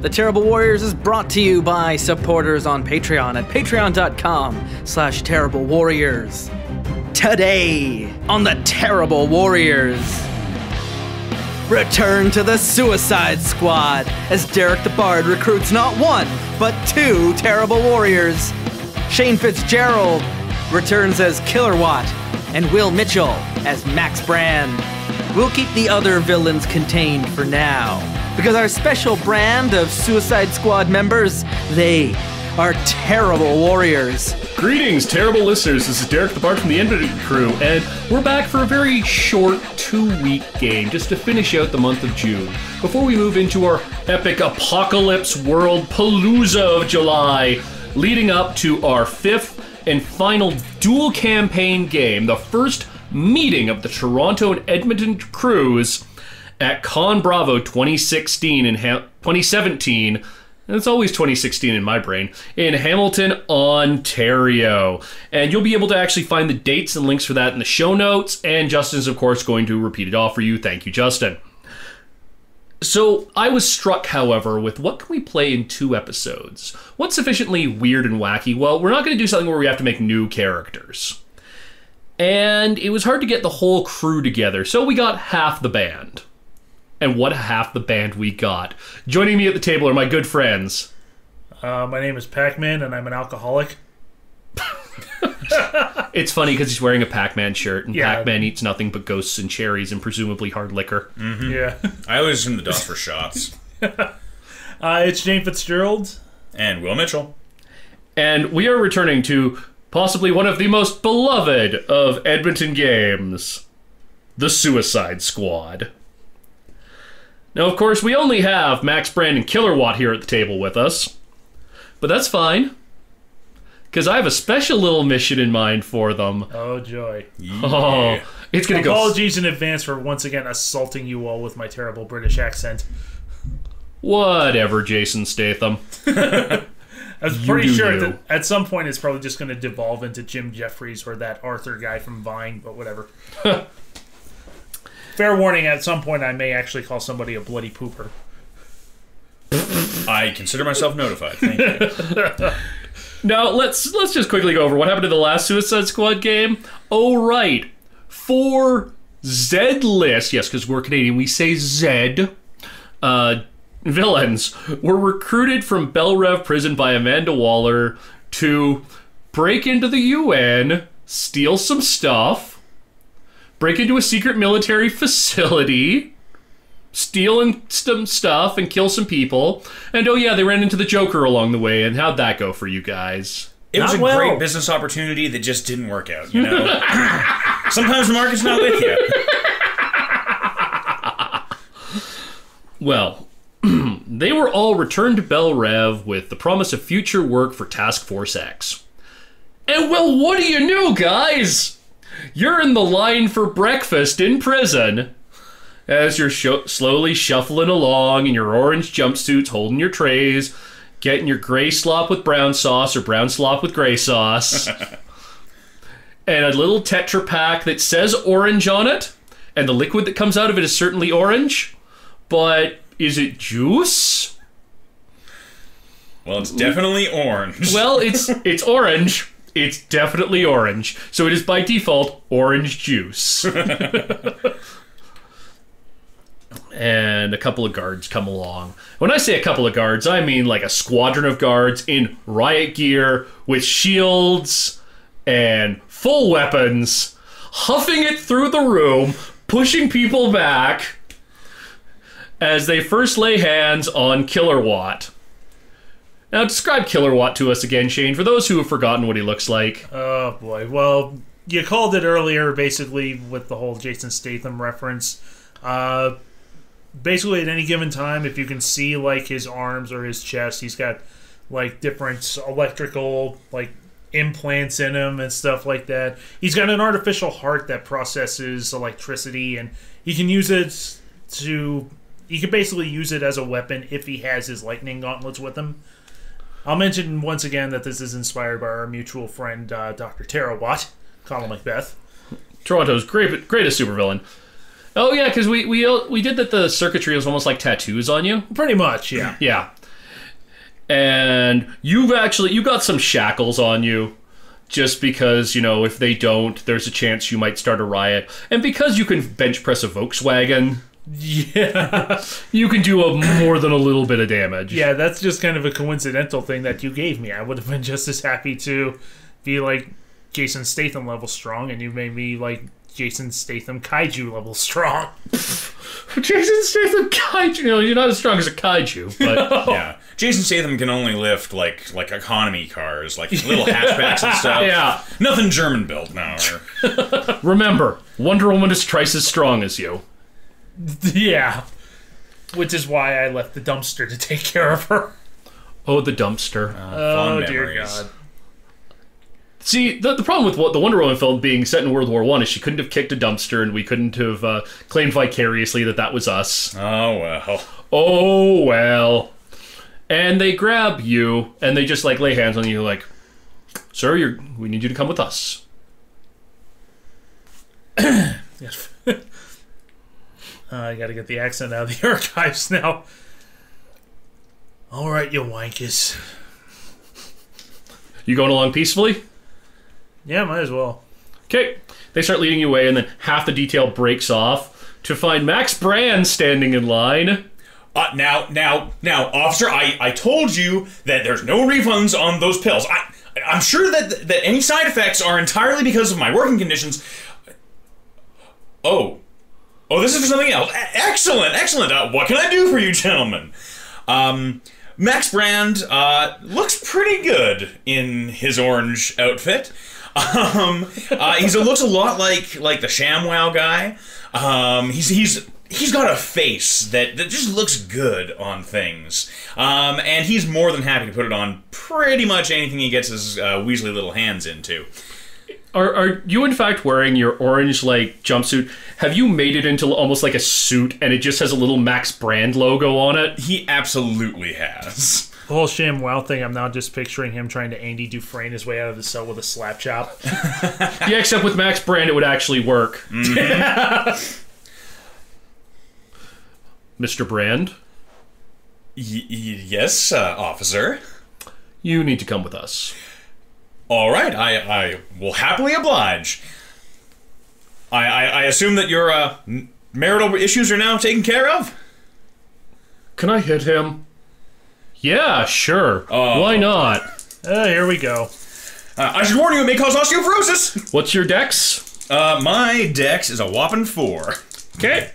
The Terrible Warriors is brought to you by supporters on Patreon at patreon.com/terriblewarriors. Today on the Terrible Warriors, return to the Suicide Squad as Derek the Bard recruits not one, but two Terrible Warriors. Shane Fitzgerald returns as Killer Watt, and Will Mitchell as Max Brand. We'll keep the other villains contained for now, because our special brand of Suicide Squad members, they are Terrible Warriors. Greetings, terrible listeners. This is Derek the Bard from the Infinite Crew, and we're back for a very short 2-week game just to finish out the month of June before we move into our epic apocalypse world palooza of July, leading up to our 5th and final dual campaign game, the first meeting of the Toronto and Edmonton crews at Con Bravo 2017, and it's always 2016 in my brain, in Hamilton, Ontario. And you'll be able to actually find the dates and links for that in the show notes, and Justin's, of course, going to repeat it all for you. Thank you, Justin. So, I was struck, however, with what can we play in 2 episodes? What's sufficiently weird and wacky? Well, we're not going to do something where we have to make new characters. And it was hard to get the whole crew together, so we got half the band. And what half the band we got. Joining me at the table are my good friends. My name is Pac-Man, and I'm an alcoholic. It's funny because he's wearing a Pac-Man shirt, and Yeah. Pac-Man eats nothing but ghosts and cherries and presumably hard liquor. Mm-hmm. Yeah. I always assume the DOS for shots. It's Jane Fitzgerald. And Will Mitchell. And we are returning to possibly one of the most beloved of Edmonton games, the Suicide Squad. Now, of course, we only have Max Brand and Killer Watt here at the table with us. But that's fine, because I have a special little mission in mind for them. Oh, joy. Yeah. Oh, it's going to go... Apologies in advance for once again assaulting you all with my terrible British accent. Whatever, Jason Statham. I was pretty sure you. that at some point it's probably just going to devolve into Jim Jeffries or that Arthur guy from Vine, but whatever. Fair warning, at some point I may actually call somebody a bloody pooper. I consider myself notified. Thank you. Now, let's just quickly go over what happened to the last Suicide Squad game. Oh, right. 4 Z-list, yes, because we're Canadian, we say Z, villains were recruited from Belle Reve Prison by Amanda Waller to break into the UN, steal some stuff, break into a secret military facility, steal some stuff, and kill some people. And oh yeah, they ran into the Joker along the way. And how'd that go for you guys? It was Not a well. great business opportunity that just didn't work out, you know? Sometimes the market's not with you. Well, they were all returned to Belle Reve with the promise of future work for Task Force X. And well, what do you know, guys? You're in the line for breakfast in prison. As you're slowly shuffling along in your orange jumpsuits, holding your trays, getting your gray slop with brown sauce or brown slop with gray sauce, and a little Tetra Pak that says orange on it, and the liquid that comes out of it is certainly orange, but is it juice? Well, it's definitely orange. Well, it's orange. It's definitely orange. So it is by default orange juice. And a couple of guards come along. When I say a couple of guards, I mean like a squadron of guards in riot gear with shields and full weapons, huffing it through the room, pushing people back as they first lay hands on Killer Watt. Now, describe Killer Watt to us again, Shane, for those who have forgotten what he looks like. Oh, boy. Well, you called it earlier, basically, with the whole Jason Statham reference. Basically, at any given time, if you can see, like, his arms or his chest, he's got, like, different electrical, like, implants in him and stuff like that. He's got an artificial heart that processes electricity, and he can use it to... He can basically use it as a weapon if he has his lightning gauntlets with him. I'll mention once again that this is inspired by our mutual friend, Dr. Tara Watt, Connell Macbeth. Toronto's greatest supervillain. Oh yeah, because we did that. The circuitry was almost like tattoos on you. Pretty much, yeah. Yeah. And you got some shackles on you. Just because, if they don't, there's a chance you might start a riot. And because you can bench press a Volkswagen, Yeah. you can do more than a little bit of damage. Yeah, that's just kind of a coincidental thing that you gave me. I would have been just as happy to be like Jason Statham level strong, and you made me like Jason Statham kaiju level strong. Jason Statham kaiju, you're not as strong as a kaiju, but Yeah. Jason Statham can only lift like economy cars, like little hatchbacks and stuff. Yeah. Nothing German built, no. remember, Wonder Woman is twice as strong as you. Yeah. Which is why I left the dumpster to take care of her. Oh, the dumpster. Fond Dear memories. God. See, the problem with the Wonder Woman film being set in World War I is she couldn't have kicked a dumpster, and we couldn't have claimed vicariously that was us. Oh, well. Oh, well. And they grab you, and they just, lay hands on you, like, sir, we need you to come with us. Yes. I gotta get the accent out of the archives now. Alright, you wankers. You going along peacefully? Yeah, might as well. Okay. They start leading you away, and then half the detail breaks off to find Max Brand standing in line. Now, officer, I told you that there's no refunds on those pills. I'm sure that any side effects are entirely because of my working conditions. Oh, this is for something else. Excellent. What can I do for you, gentlemen? Max Brand looks pretty good in his orange outfit. He looks a lot like the ShamWow guy. He's got a face that just looks good on things. And he's more than happy to put it on pretty much anything he gets his Weasley little hands into. Are you in fact wearing your orange jumpsuit? Have you made it into almost like a suit and it just has a little Max Brand logo on it? He absolutely has. The whole ShamWow thing, I'm now just picturing him trying to Andy Dufresne his way out of the cell with a slap chop. Yeah, except with Max Brand it would actually work. Mm-hmm. Mr. Brand? Yes, officer. You need to come with us. All right, I will happily oblige. I assume that your marital issues are now taken care of? Can I hit him? Yeah, sure. Why not? Here we go. I should warn you, it may cause osteoporosis. What's your dex? My dex is a whopping 4. Okay.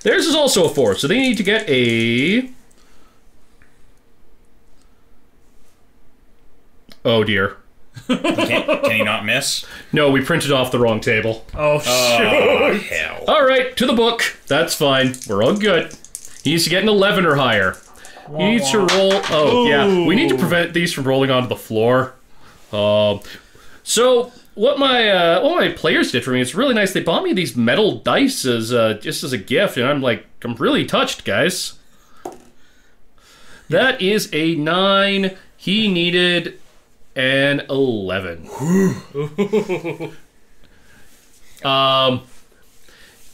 Theirs is also a 4, so they need to get a... Oh, dear. Can he not miss? No, we printed off the wrong table. Oh, shoot. Oh, hell. All right, to the book. That's fine. We're all good. He needs to get an 11 or higher. He needs to roll... Oh, yeah. We need to prevent these from rolling onto the floor. So... What my players did for me, it's really nice. They bought me these metal dice as just as a gift, and I'm really touched, guys. That is a 9. He needed an 11.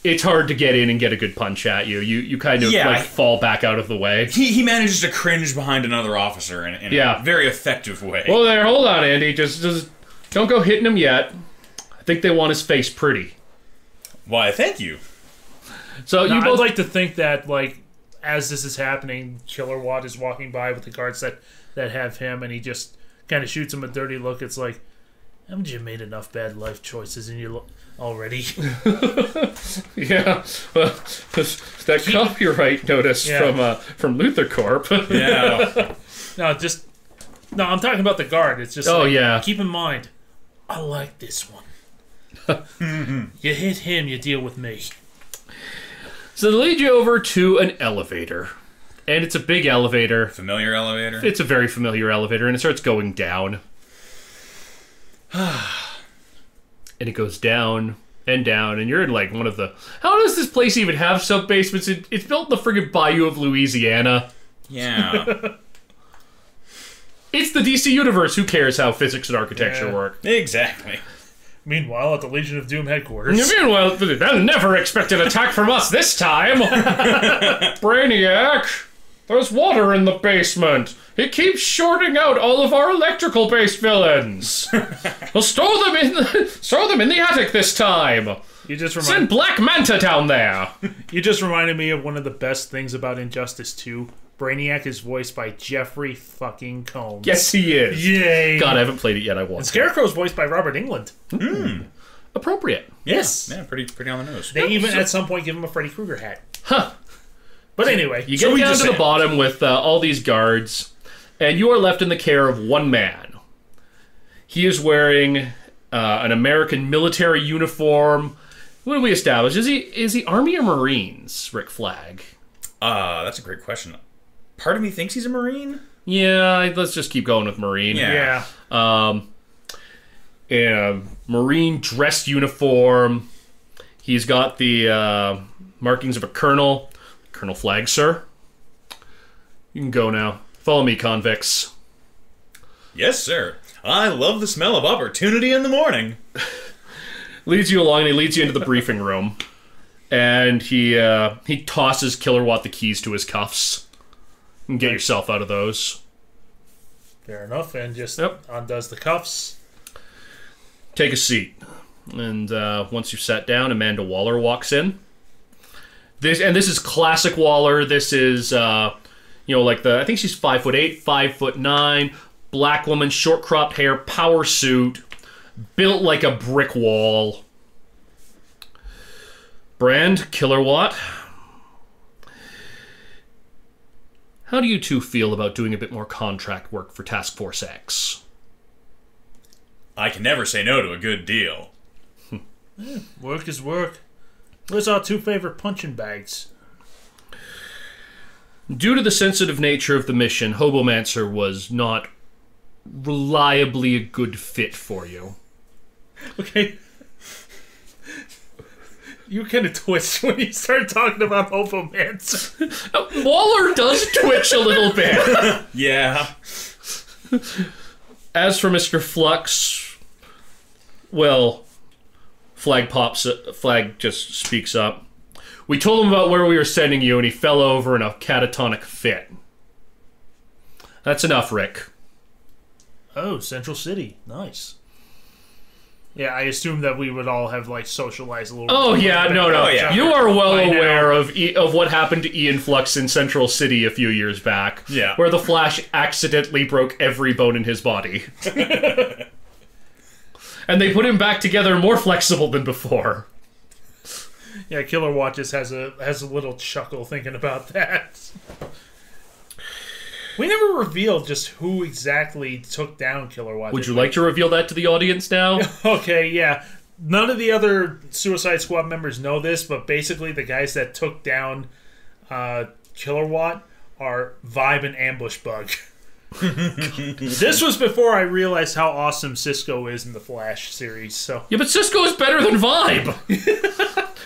It's hard to get in and get a good punch at you. You kind of fall back out of the way. He manages to cringe behind another officer in a very effective way. Well, there, hold on, Andy. Just don't go hitting him yet. I think they want his face pretty. Why, thank you. So you both I'd like to think that, as this is happening, Killer Watt is walking by with the guards that have him, and he just kind of shoots him a dirty look. It's like, haven't you made enough bad life choices in your already? Yeah, that copyright notice from Luther Corp. Yeah. No, I'm talking about the guard. It's just keep in mind, I like this one. You hit him, you deal with me. So they lead you over to an elevator. And it's a big elevator. Familiar elevator? It's a very familiar elevator, and it starts going down. And it goes down and down, and you're in one of the... How does this place even have sub-basements? It's built in the friggin' bayou of Louisiana. Yeah. It's the DC universe. Who cares how physics and architecture work? Exactly. Meanwhile, at the Legion of Doom headquarters... Meanwhile, they'll never expect an attack from us this time! Brainiac! There's water in the basement. It keeps shorting out all of our electrical-based villains. We'll store them in the attic this time. Send Black Manta down there. You just reminded me of one of the best things about Injustice 2. Brainiac is voiced by Jeffrey fucking Combs. Yes, he is. Yay. God, I haven't played it yet. I want. And Scarecrow's voiced by Robert Englund. Appropriate. Yes. Yeah, pretty on the nose. They even at some point give him a Freddy Krueger hat. Huh. But anyway, you get down to the bottom with all these guards, and you are left in the care of one man. He is wearing an American military uniform. What do we establish? Is he Army or Marines, Rick Flag? That's a great question. Part of me thinks he's a Marine. Yeah, let's just keep going with Marine. Yeah. In a Marine dress uniform. He's got the markings of a colonel. Colonel Flag, sir. You can go now. Follow me, convicts. Yes, sir. I love the smell of opportunity in the morning. Leads you along, and he leads you into the briefing room. And he tosses Killer Watt the keys to his cuffs. And get yourself out of those. Fair enough, and just undoes the cuffs. Take a seat. And once you've sat down, Amanda Waller walks in. This is classic Waller. This is I think she's 5'8", 5'9", black woman, short cropped hair, power suit, built like a brick wall. Brand, Killer Watt. How do you two feel about doing a bit more contract work for Task Force X? I can never say no to a good deal. Work is work. Where's our two favorite punching bags? Due to the sensitive nature of the mission, Hobomancer was not reliably a good fit for you. Okay. You kind of twitch when you start talking about Hobomancer. Waller does twitch a little bit. Yeah. As for Mr. Flux, well, Flag just speaks up. We told him about where we were sending you, and he fell over in a catatonic fit. That's enough, Rick. Oh, Central City. Nice. Yeah, I assumed that we would all have, socialized a little bit. Oh, yeah, no. Oh, yeah. You are well aware of what happened to Ian Flux in Central City a few years back. Yeah. Where the Flash accidentally broke every bone in his body. And they put him back together more flexible than before. Yeah, Killer Watt just has a little chuckle thinking about that. We never revealed just who exactly took down Killer Watt. Would you like to reveal that to the audience now? Okay, yeah. None of the other Suicide Squad members know this, but basically the guys that took down Killer Watt are Vibe and Ambush Bug. This was before I realized how awesome Cisco is in the Flash series. So Yeah, but Cisco is better than Vibe.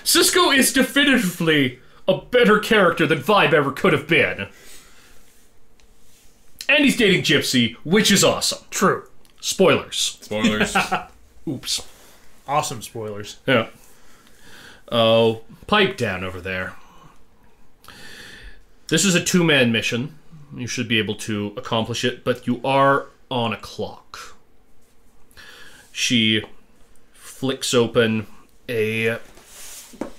Cisco is definitively a better character than Vibe ever could have been. And he's dating Gypsy, which is awesome. true. Spoilers. Spoilers. Oops. Awesome spoilers. Yeah. Oh, pipe down over there. This is a two-man mission. You should be able to accomplish it, but you are on a clock. She flicks open a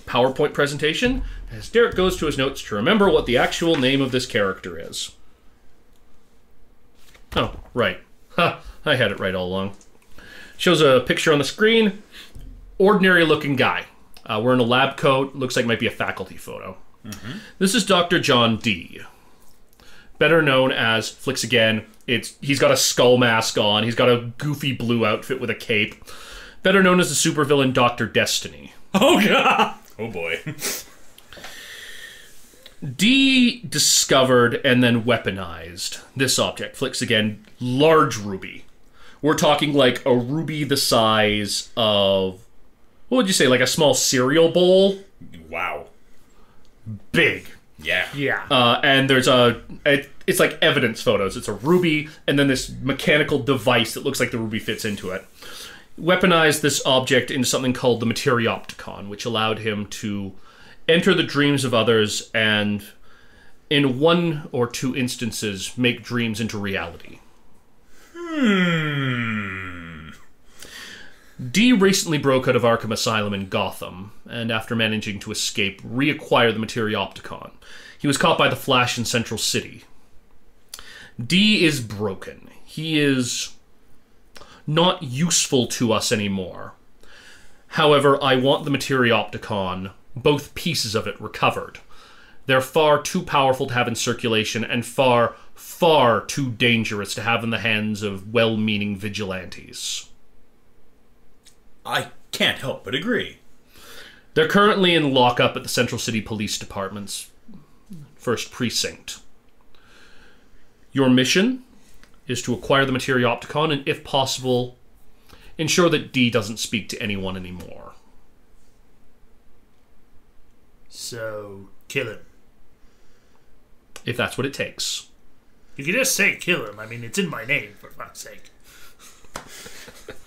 PowerPoint presentation as Derek goes to his notes to remember what the actual name of this character is. Oh, right. Ha, I had it right all along. Shows a picture on the screen. Ordinary looking guy. Wearing a lab coat. Looks like it might be a faculty photo. Mm-hmm. This is Dr. John D. Better known as, flicks again, he's got a skull mask on. He's got a goofy blue outfit with a cape. Better known as the supervillain Dr. Destiny. Oh, God! Oh, boy. D discovered and then weaponized this object. Flicks again, large ruby. We're talking like a ruby the size of, what would you say, like a small cereal bowl? Wow. Big. Yeah. Yeah. And there's it's like evidence photos. It's a ruby and then this mechanical device that looks like the ruby fits into it. Weaponized this object into something called the Materiopticon, which allowed him to enter the dreams of others and in 1 or 2 instances, make dreams into reality. D recently broke out of Arkham Asylum in Gotham, and after managing to escape, reacquire the Materiopticon. He was caught by the Flash in Central City. D is broken. He is not useful to us anymore. However, I want the Materiopticon, both pieces of it, recovered. They're far too powerful to have in circulation, and far, far too dangerous to have in the hands of well-meaning vigilantes. I can't help but agree. They're currently in lockup at the Central City Police Department's 1st Precinct. Your mission is to acquire the Materiopticon and, if possible, ensure that D doesn't speak to anyone anymore. So, kill him. If that's what it takes. You can just say kill him. I mean, it's in my name, for fuck's sake.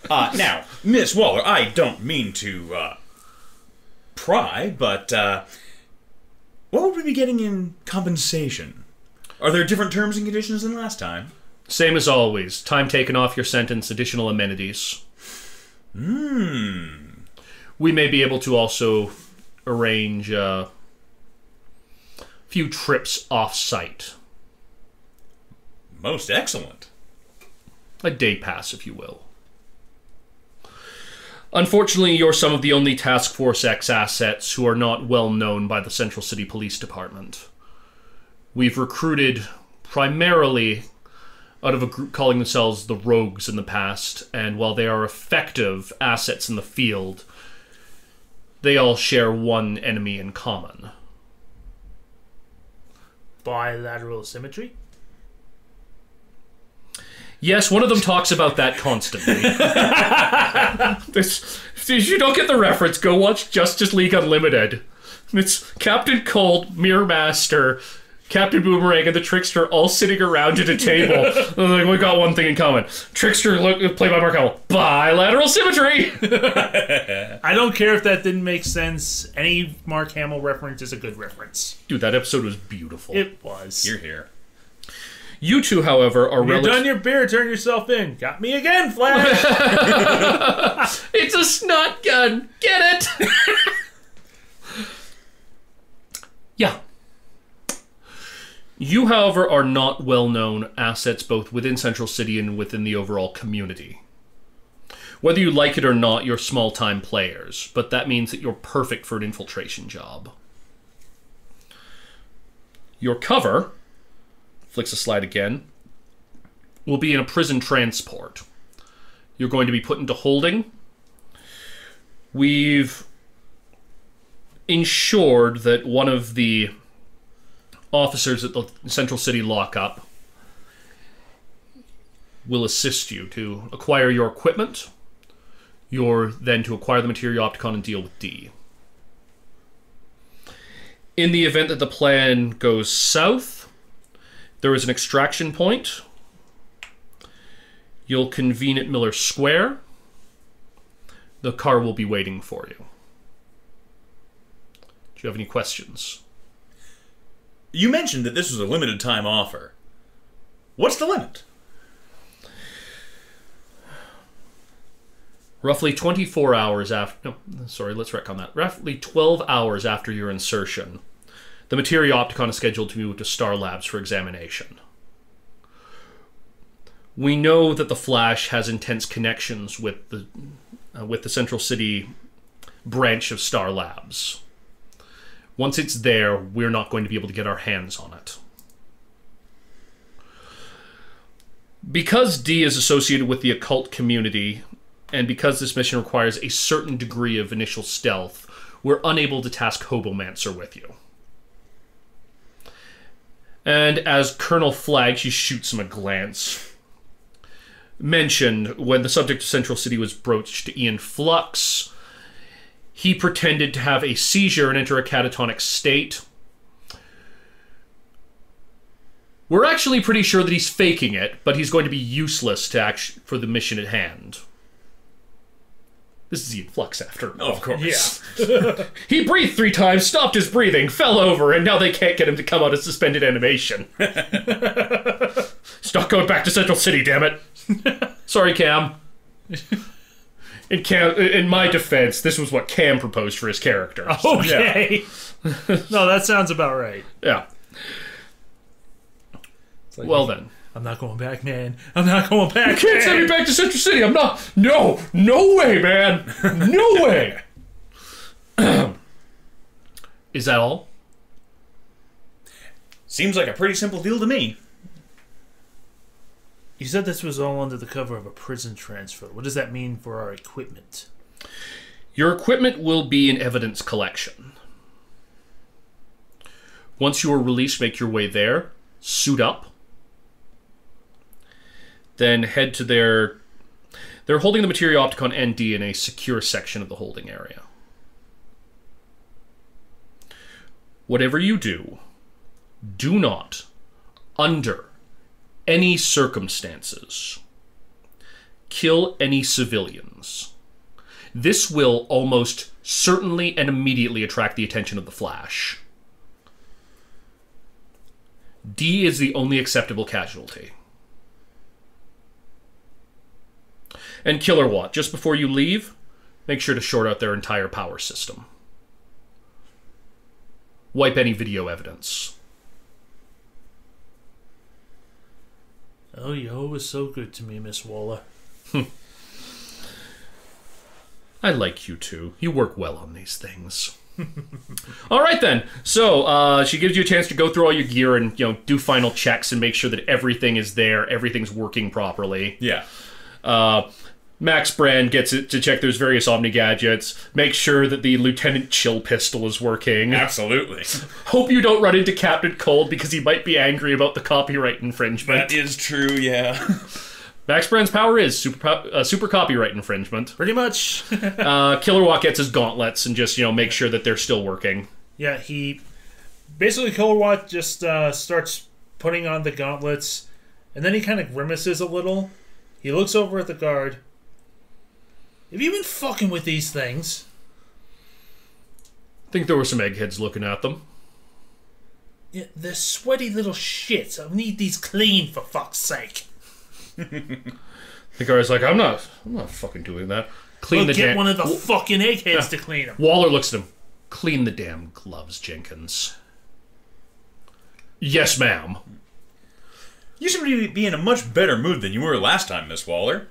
Now, Miss Waller, I don't mean to, pry, but, what would we be getting in compensation? Are there different terms and conditions than last time? Same as always. Time taken off your sentence, additional amenities. We may be able to also arrange a few trips off-site. Most excellent. A day pass, if you will. Unfortunately, you're some of the only Task Force X assets who are not well known by the Central City Police Department. We've recruited primarily out of a group calling themselves the Rogues in the past, and while they are effective assets in the field, they all share one enemy in common. Bilateral symmetry? Yes, one of them talks about that constantly. If you don't get the reference, go watch Justice League Unlimited. It's Captain Cold, Mirror Master, Captain Boomerang, and the Trickster all sitting around at a table. Like, we got one thing in common. Trickster, played by Mark Hamill. Bilateral symmetry! I don't care if that didn't make sense. Any Mark Hamill reference is a good reference. Dude, that episode was beautiful. It was. You're here. You two, however, are You're done your beer, turn yourself in. Got me again, Flash! It's a snot gun! Get it! Yeah. You, however, are not well-known assets both within Central City and within the overall community. Whether you like it or not, you're small-time players, but that means that you're perfect for an infiltration job. Your cover, flicks a slide again, will be in a prison transport. You're going to be put into holding. We've ensured that one of the officers at the Central City lockup will assist you to acquire your equipment. You're then to acquire the Materiopticon and deal with D. In the event that the plan goes south, there is an extraction point. You'll convene at Miller Square. The car will be waiting for you. Do you have any questions? You mentioned that this was a limited time offer. What's the limit? Roughly 24 hours after... No, sorry, let's retcon that. Roughly 12 hours after your insertion, the Materiopticon is scheduled to move to Star Labs for examination. We know that the Flash has intense connections with the Central City branch of Star Labs. Once it's there, we're not going to be able to get our hands on it. Because D is associated with the occult community, and because this mission requires a certain degree of initial stealth, we're unable to task Hobomancer with you. And as Colonel Flag, she shoots him a glance, mentioned when the subject of Central City was broached to Ian Flux, he pretended to have a seizure and enter a catatonic state. We're actually pretty sure that he's faking it, but he's going to be useless to for the mission at hand. This is Ian Flux after all. Oh, of course. Yeah. He breathed 3 times, stopped his breathing, fell over, and now they can't get him to come out of suspended animation. It's not going back to Central City, damn it. Sorry, Cam. In my defense, this was what Cam proposed for his character. Okay. No, that sounds about right. Yeah. Like, Well then. I'm not going back, man. I'm not going back. Can't send me back to Central City. I'm not. No way, man. No way. Is that all? Seems like a pretty simple deal to me. You said this was all under the cover of a prison transfer. What does that mean for our equipment? Your equipment will be in evidence collection. Once you are released, make your way there, suit up, then head to their... They're holding the Materiopticon ND in a secure section of the holding area. Whatever you do, do not, under any circumstances, kill any civilians. This will almost certainly and immediately attract the attention of the Flash. D is the only acceptable casualty. And Killer Watt, just before you leave, make sure to short out their entire power system. Wipe any video evidence. Oh, you're always so good to me, Miss Waller. I like you too. You work well on these things. All right then. So she gives you a chance to go through all your gear and do final checks and make sure that everything is there, everything's working properly. Yeah. Max Brand gets it to check those various Omni gadgets, make sure that the Lieutenant Chill pistol is working. Absolutely. Hope you don't run into Captain Cold because he might be angry about the copyright infringement. That is true, yeah. Max Brand's power is super copyright infringement. Pretty much. Killer Watt gets his gauntlets and just make sure that they're still working. Yeah, he... Basically, Killer Watt just starts putting on the gauntlets, and then he kind of grimaces a little. He looks over at the guard. Have you been fucking with these things? I think there were some eggheads looking at them. Yeah, they're sweaty little shits. I need these clean, for fuck's sake. The guard's like, I'm not fucking doing that. Clean We'll get one of the fucking eggheads to clean them. Waller looks at him. Clean the damn gloves, Jenkins. Yes, ma'am. You seem to be in a much better mood than you were last time, Miss Waller.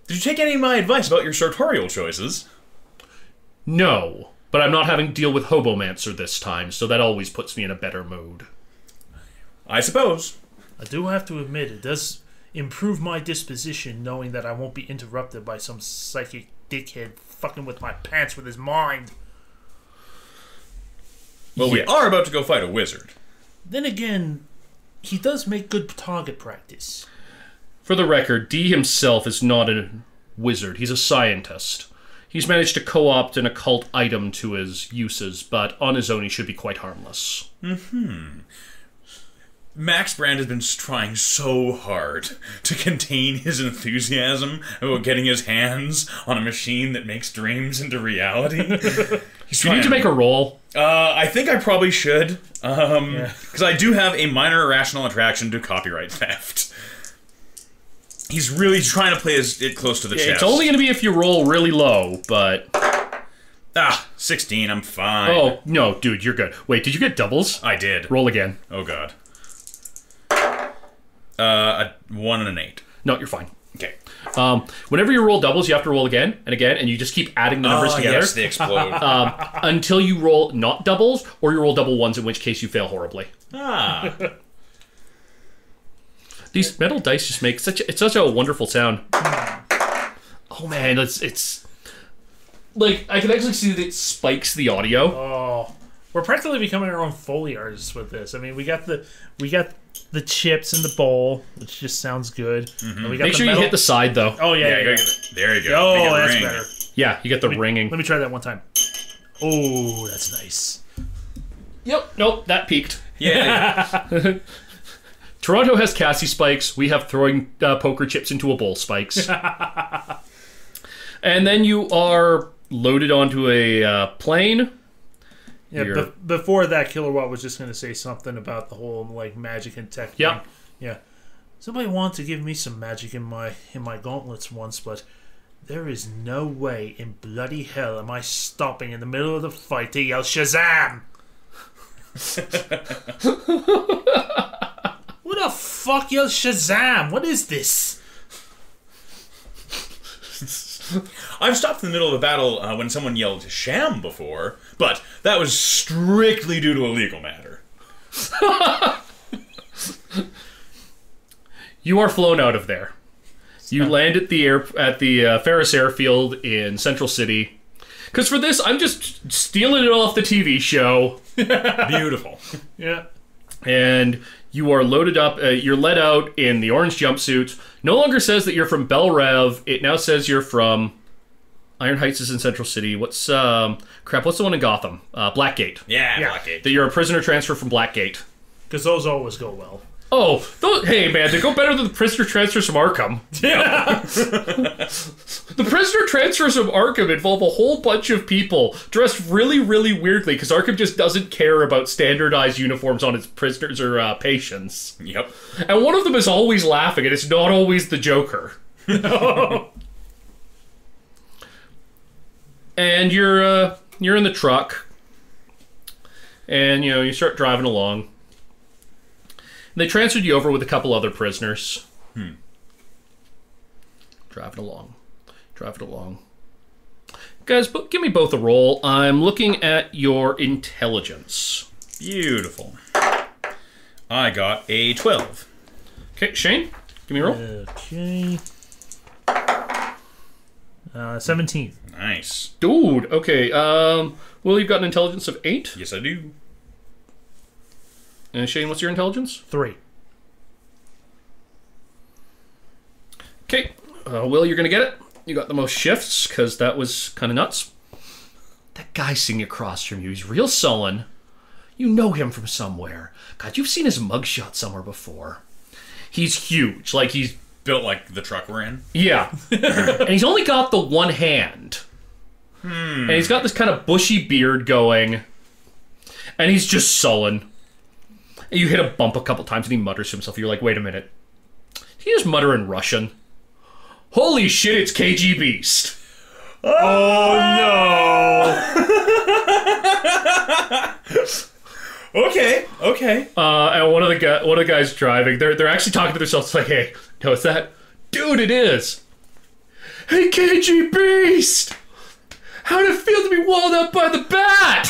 Did you take any of my advice about your sartorial choices? No, but I'm not having to deal with Hobomancer this time, so that always puts me in a better mood. I suppose. I do have to admit, it does improve my disposition knowing that I won't be interrupted by some psychic dickhead fucking with my pants with his mind. Well, we are about to go fight a wizard. Then again, he does make good target practice. For the record, D himself is not a wizard. He's a scientist. He's managed to co-opt an occult item to his uses, but on his own he should be quite harmless. Max Brand has been trying so hard to contain his enthusiasm about getting his hands on a machine that makes dreams into reality. You need to make a roll. I think I probably should, because I do have a minor irrational attraction to copyright theft. He's really trying to play it close to the chest. It's only going to be if you roll really low, but... 16, I'm fine. Oh, no, dude, you're good. Wait, did you get doubles? I did. Roll again. Oh, God. A 1 and an 8. No, you're fine. Okay. Whenever you roll doubles, you have to roll again, and you just keep adding the numbers together. Yes, they explode. Until you roll not doubles, or you roll double ones, in which case you fail horribly. These metal dice just make such a wonderful sound. Oh man, it's like I can actually see that it spikes the audio. Oh, we're practically becoming our own Foley artists with this. I mean, we got the chips in the bowl, which just sounds good. And we got Make sure you hit the side though. Oh yeah, yeah. There you go. Oh, that's better. Yeah, you get the ringing. Let me try that one time. Oh, that's nice. Yep. Nope. That peaked. Yeah. Toronto has Cassie spikes. We have throwing poker chips into a bowl spikes. And then you are loaded onto a plane. Yeah, before that, Killerwatt was just going to say something about the whole like magic and tech thing. Yeah. Somebody wanted to give me some magic in my gauntlets once, but there is no way in bloody hell am I stopping in the middle of the fight to yell Shazam! What the fuck yells Shazam? What is this? I've stopped in the middle of a battle when someone yelled sham before, but that was strictly due to a legal matter. You are flown out of there. You land at the Ferris Airfield in Central City. Because for this, I'm just stealing it off the TV show. Beautiful. Yeah. And you are loaded up. You're let out in the orange jumpsuit. No longer says that you're from Belle Rev. It now says you're from Iron Heights is in Central City. What's the one in Gotham? Blackgate. Yeah, Blackgate. That you're a prisoner transfer from Blackgate. Because those always go well. Oh, hey man, they go better than the prisoner transfers from Arkham. Yeah. The prisoner transfers from Arkham involve a whole bunch of people dressed really, really weirdly because Arkham just doesn't care about standardized uniforms on its prisoners or patients. Yep. And one of them is always laughing, and it's not always the Joker. And you're in the truck, and you start driving along. They transferred you over with a couple other prisoners. Driving along. Guys, give me both a roll. I'm looking at your intelligence. Beautiful. I got a 12. Okay, Shane, give me a roll. Okay. 17. Nice. Dude, okay. Will, you've got an intelligence of 8? Yes, I do. And Shane, what's your intelligence? 3. Okay. Will, you're going to get it. You got the most shifts, because that was kind of nuts. That guy sitting across from you, he's real sullen. You know him from somewhere. God, you've seen his mugshot somewhere before. He's huge. Like, he's... Built like the truck we're in? Yeah. And he's only got the one hand. And he's got this kind of bushy beard going. And he's just sullen. And you hit a bump a couple times and he mutters to himself. You're like, wait a minute. He just mutter in Russian. Holy shit, it's KG Beast. Oh no. Okay. And one of the guys driving, they're actually talking to themselves like, hey, no, it's that. Dude, it is. Hey, KG Beast! How did it feel to be walled up by the bat?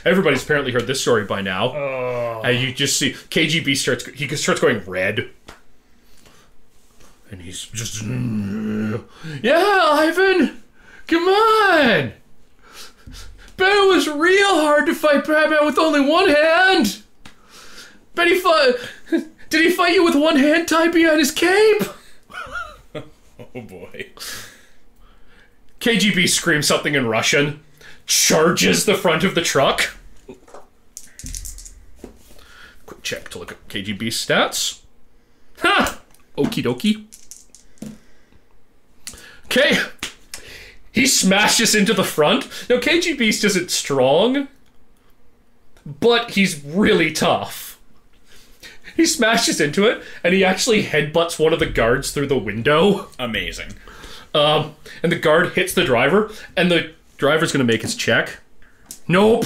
Everybody's apparently heard this story by now. And you just see KGB starts going red. And he's just... Yeah, Ivan! Come on! Bet it was real hard to fight Batman with only one hand! Bet he fought... Did he fight you with one hand tied behind his cape? Oh boy. KGB screams something in Russian, charges the front of the truck. Quick check to look at KGB's stats. Ha! Okie dokie. Okay. He smashes into the front. Now, KG Beast isn't strong, but he's really tough. He smashes into it, and he actually headbutts one of the guards through the window. Amazing. And the guard hits the driver, and the driver's going to make his check. Nope.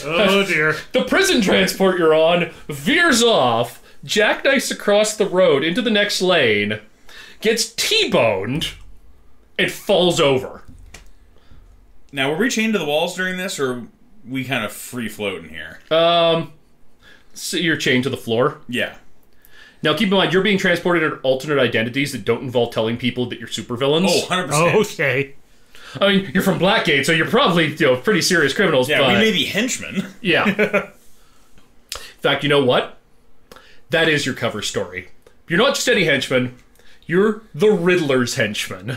Oh, dear. The prison transport you're on veers off, jackknifes across the road into the next lane, gets T-boned, and falls over. Now, were we chained to the walls during this, or we kind of free floating here? So you're chained to the floor. Yeah. Now, keep in mind, you're being transported in alternate identities that don't involve telling people that you're supervillains. Oh, 100%. Oh, okay. I mean, you're from Blackgate, so you're probably, pretty serious criminals. Yeah, but... we may be henchmen. Yeah. In fact, you know what? That is your cover story. You're not just any henchman. You're the Riddler's henchman.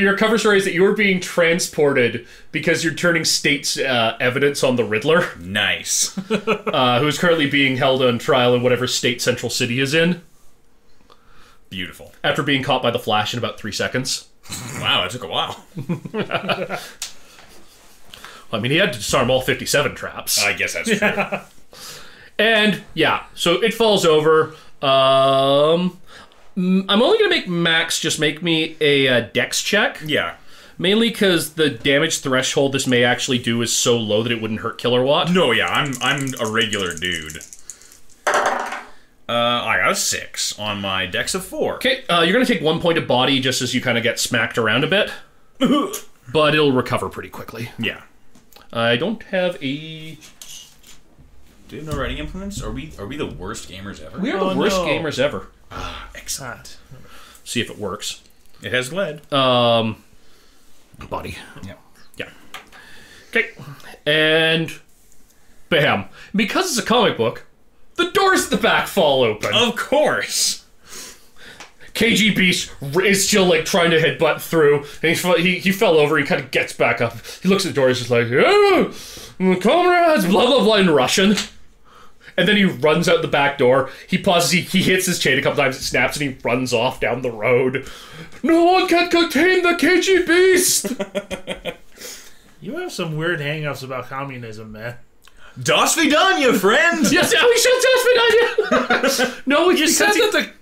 Your cover story is that you're being transported because you're turning state's evidence on the Riddler. Nice. Who's currently being held on trial in whatever state Central City is in. Beautiful. after being caught by the Flash in about 3 seconds. Wow, that took a while. I mean, he had to disarm all 57 traps. I guess that's true. And, yeah, so it falls over. I'm only going to make Max just make me a dex check. Yeah. Mainly because the damage threshold this may actually do is so low that it wouldn't hurt Killerwatt. No, yeah, I'm a regular dude. I got a 6 on my dex of 4. Okay, you're going to take 1 point of body just as you kind of get smacked around a bit. But it'll recover pretty quickly. Yeah. I don't have a... Do you have no writing implements? Are we the worst gamers ever? We're the worst gamers ever. Excellent. See if it works. It has lead. Body. Yeah. Yeah. Okay. And... Bam. Because it's a comic book, the doors at the back fall open. Of course. KG Beast is still like trying to headbutt through, and he fell over. He kind of gets back up. He looks at the door. He's just like, "Oh, comrades," blah blah blah in Russian. And then he runs out the back door. He pauses. He hits his chain a couple times. It snaps, and he runs off down the road. No one can contain the KG Beast. You have some weird hang-ups about communism, man. Das Vidanya, friend! Yes, we should just be No, You said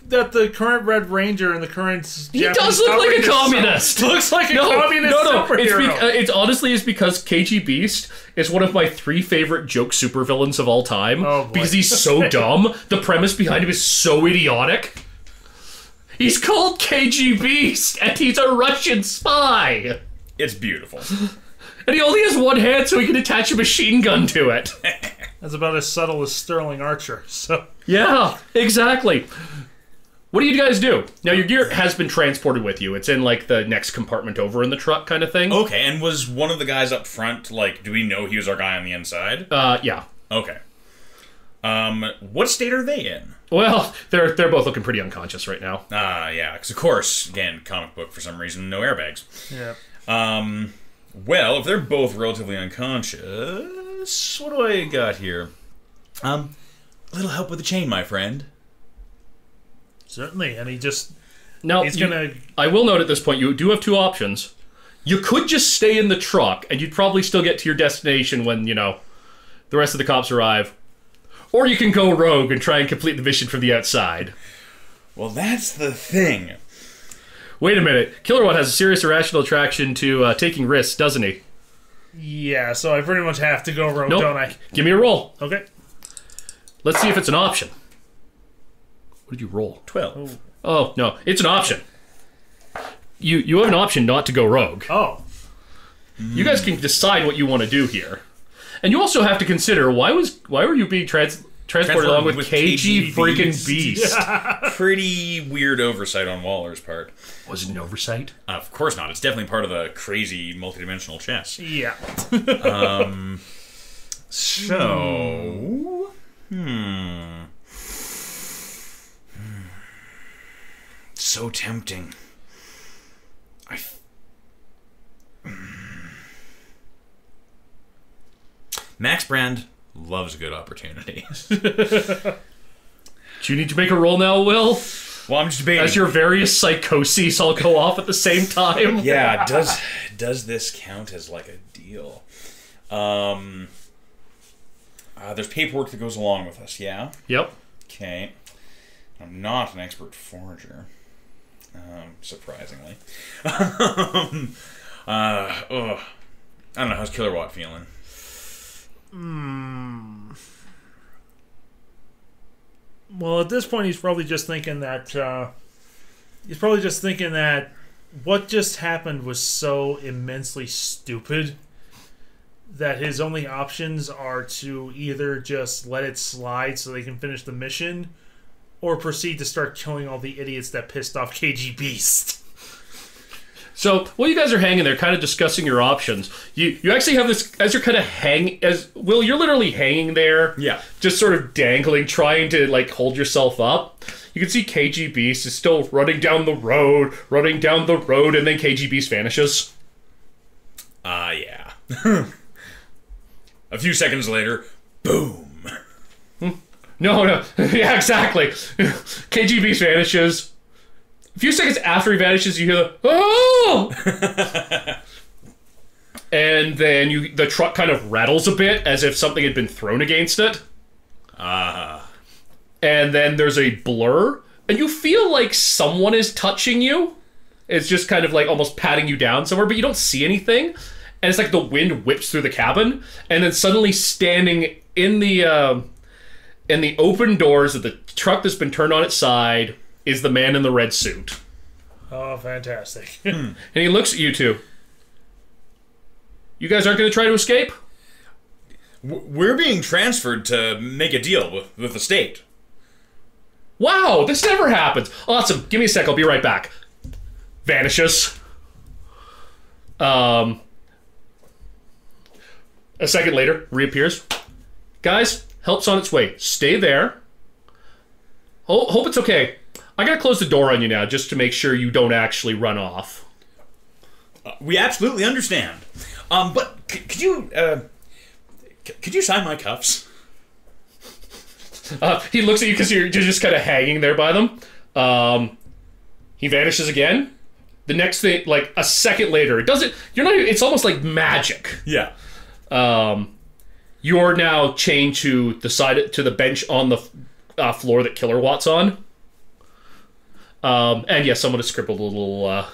that the current Red Ranger and the current he does look like a communist. Looks like a communist superhero. It's honestly because KG Beast is one of my 3 favorite joke supervillains of all time. Oh, boy. Because he's so dumb. The premise behind him is so idiotic. He's called KG Beast, and he's a Russian spy. It's beautiful. And he only has 1 hand, so he can attach a machine gun to it. That's about as subtle as Sterling Archer. So Yeah, exactly. What do you guys do? Now, your gear has been transported with you. It's in, like, the next compartment over in the truck kind of thing. Okay, and was one of the guys up front, like, do we know he was our guy on the inside? Yeah. Okay. What state are they in? Well, they're both looking pretty unconscious right now. Yeah, because of course, again, comic book for some reason, no airbags. yeah. Well, if they're both relatively unconscious, what do I got here? A little help with the chain, my friend. Certainly, and he just Now, he's gonna. I will note at this point, you do have 2 options. You could just stay in the truck, and you'd probably still get to your destination when, the rest of the cops arrive. Or you can go rogue and try and complete the mission from the outside. Well, that's the thing. Wait a minute. Killerwatt has a serious irrational attraction to taking risks, doesn't he? Yeah, so I pretty much have to go rogue, Nope. don't I? Give me a roll. Okay. Let's see if it's an option. What did you roll? 12. Oh, no. It's an option. You have an option not to go rogue. Oh. You guys can decide what you want to do here. And you also have to consider, why were you being transported along with KG freaking Beast? Pretty weird oversight on Waller's part. Was it an oversight? Of course not. It's definitely part of the crazy multidimensional chess. Yeah. So... So tempting. Max Brand loves a good opportunity. Do you need to make a roll now, Will? Well, I'm just debating. As your various psychoses all go off at the same time? Yeah, does this count as like a deal? There's paperwork that goes along with us, yeah? Yep. Okay. I'm not an expert forger. Surprisingly. I don't know, how's Killerwatt feeling? Well, at this point, he's probably just thinking that what just happened was so immensely stupid that his only options are to either just let it slide so they can finish the mission, or proceed to start killing all the idiots that pissed off KG Beast. So, while you guys are hanging there, kind of discussing your options, you actually have this, as you're kind of Will, you're literally hanging there. Yeah. Just sort of dangling, trying to, like, hold yourself up. You can see KG Beast is still running down the road, and then KG Beast vanishes. Yeah. A few seconds later, boom. No. Yeah, exactly. KG Beast vanishes. A few seconds after he vanishes, you hear the oh! And then the truck kind of rattles a bit as if something had been thrown against it. And then there's a blur, and you feel like someone is touching you. It's just kind of like almost patting you down somewhere, but you don't see anything. And it's like the wind whips through the cabin, and then suddenly standing in the open doors of the truck that's been turned on its side is the man in the red suit. Oh, fantastic. And he looks at you two. You guys aren't going to try to escape? We're being transferred to make a deal with the state. Wow, this never happens. Awesome. Give me a sec. I'll be right back. Vanishes. A second later, reappears. Guys, help's on its way. Stay there. Hope it's okay. I gotta close the door on you now just to make sure you don't actually run off. We absolutely understand. But could you sign my cuffs? He looks at you because you're just kind of hanging there by them. He vanishes again. The next thing, like a second later, it doesn't. You're not. It's almost like magic. Yeah. You're now chained to the bench on the floor that Killer Watt's on. And yes, someone has scribbled a little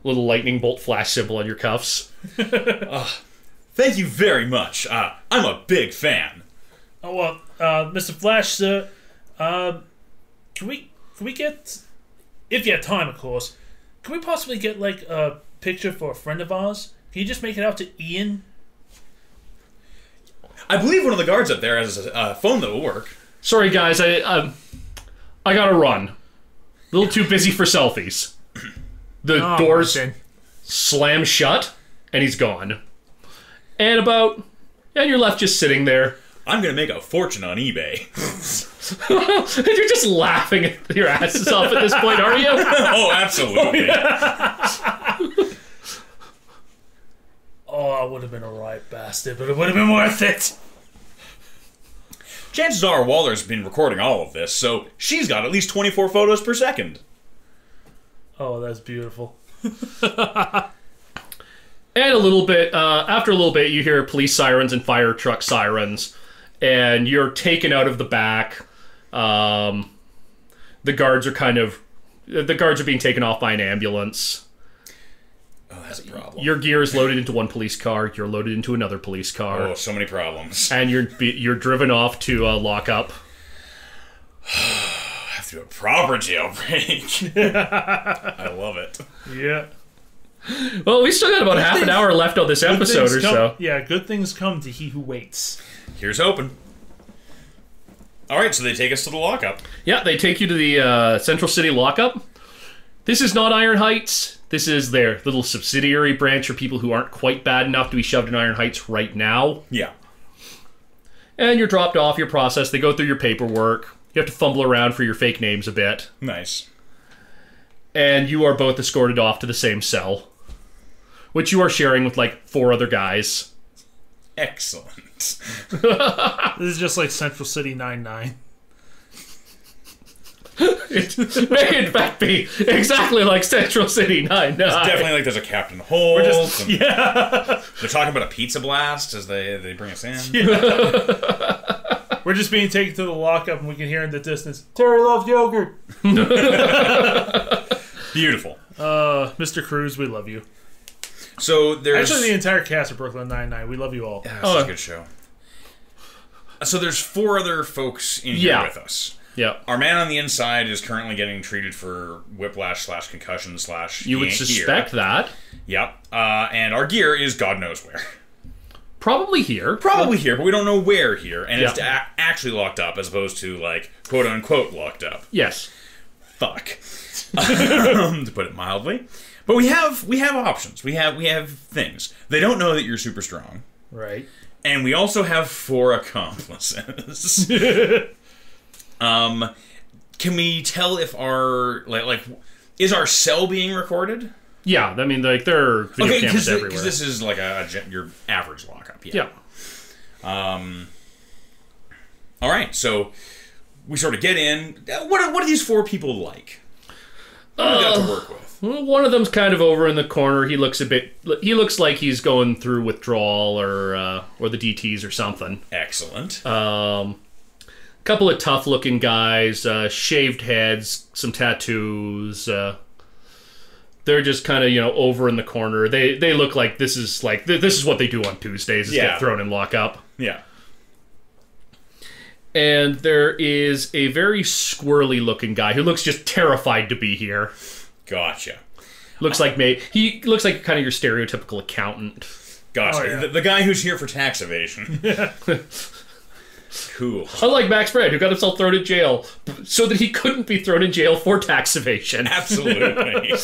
lightning bolt flash symbol on your cuffs. Thank you very much. I'm a big fan. Oh, well, Mr. Flash, sir, can we get, if you have time, of course, can we possibly get, like, a picture for a friend of ours? Can you just make it out to Ian? I believe one of the guards up there has a phone that will work. Sorry, guys, I gotta run. A little too busy for selfies. The doors slam shut, and he's gone. And you're left just sitting there. I'm gonna make a fortune on eBay. You're just laughing at your asses off at this point, are you? Oh, absolutely. Oh, I would have been a right bastard, but it would have been worth it. Chances are Waller's been recording all of this, so she's got at least 24 photos per second. Oh, that's beautiful. And after a little bit, you hear police sirens and fire truck sirens, and you're taken out of the back. The guards are being taken off by an ambulance. Oh, that's a problem. Your gear is loaded into one police car. You're loaded into another police car. Oh, so many problems. And you're driven off to lockup. I have to do a proper jailbreak. I love it. Yeah. Well, we still got about half an hour left on this episode or so. Yeah, good things come to he who waits. Here's hoping. All right, so they take us to the lockup. Yeah, they take you to the Central City lockup. This is not Iron Heights. This is their little subsidiary branch for people who aren't quite bad enough to be shoved in Iron Heights right now. Yeah. And you're dropped off, you're processed, they go through your paperwork. You have to fumble around for your fake names a bit. Nice. And you are both escorted off to the same cell, which you are sharing with like 4 other guys. Excellent. This is just like Central City 99. It may in fact be exactly like Central City 99. It's definitely like there's a Captain Holt. Yeah. They're talking about a pizza blast as they bring us in. Yeah. We're just being taken to the lockup and we can hear in the distance, Terry loves yogurt. Beautiful. Mr. Cruz, we love you. So there's... Actually, the entire cast of Brooklyn Nine-Nine, we love you all. Yeah, it's a good show. So there's 4 other folks in here with us. Yeah. Our man on the inside is currently getting treated for whiplash / concussion / You would suspect that. Yep. And our gear is God knows where. Probably here. Probably here, but we don't know where here. And it's actually locked up as opposed to, like, quote-unquote locked up. Yes. Fuck. To put it mildly. But we have options. We have things. They don't know that you're super strong. Right. And we also have 4 accomplices. Can we tell if our like is our cell being recorded? Yeah, I mean, like there are video cameras everywhere. Because this is like your average lockup. Yeah. All right, so we sort of get in. What are these 4 people like? Who do we got to work with? Well, one of them's kind of over in the corner. He looks like he's going through withdrawal or the DTs or something. Excellent. Couple of tough-looking guys, shaved heads, some tattoos. They're just kind of over in the corner. They look like this is what they do on Tuesdays is get thrown in lockup. Yeah. And there is a very squirrely-looking guy who looks just terrified to be here. Gotcha. Looks like he looks like kind of your stereotypical accountant. Gotcha. Oh, yeah. The guy who's here for tax evasion. Cool. Unlike Max Brand, who got himself thrown in jail so that he couldn't be thrown in jail for tax evasion. Absolutely. I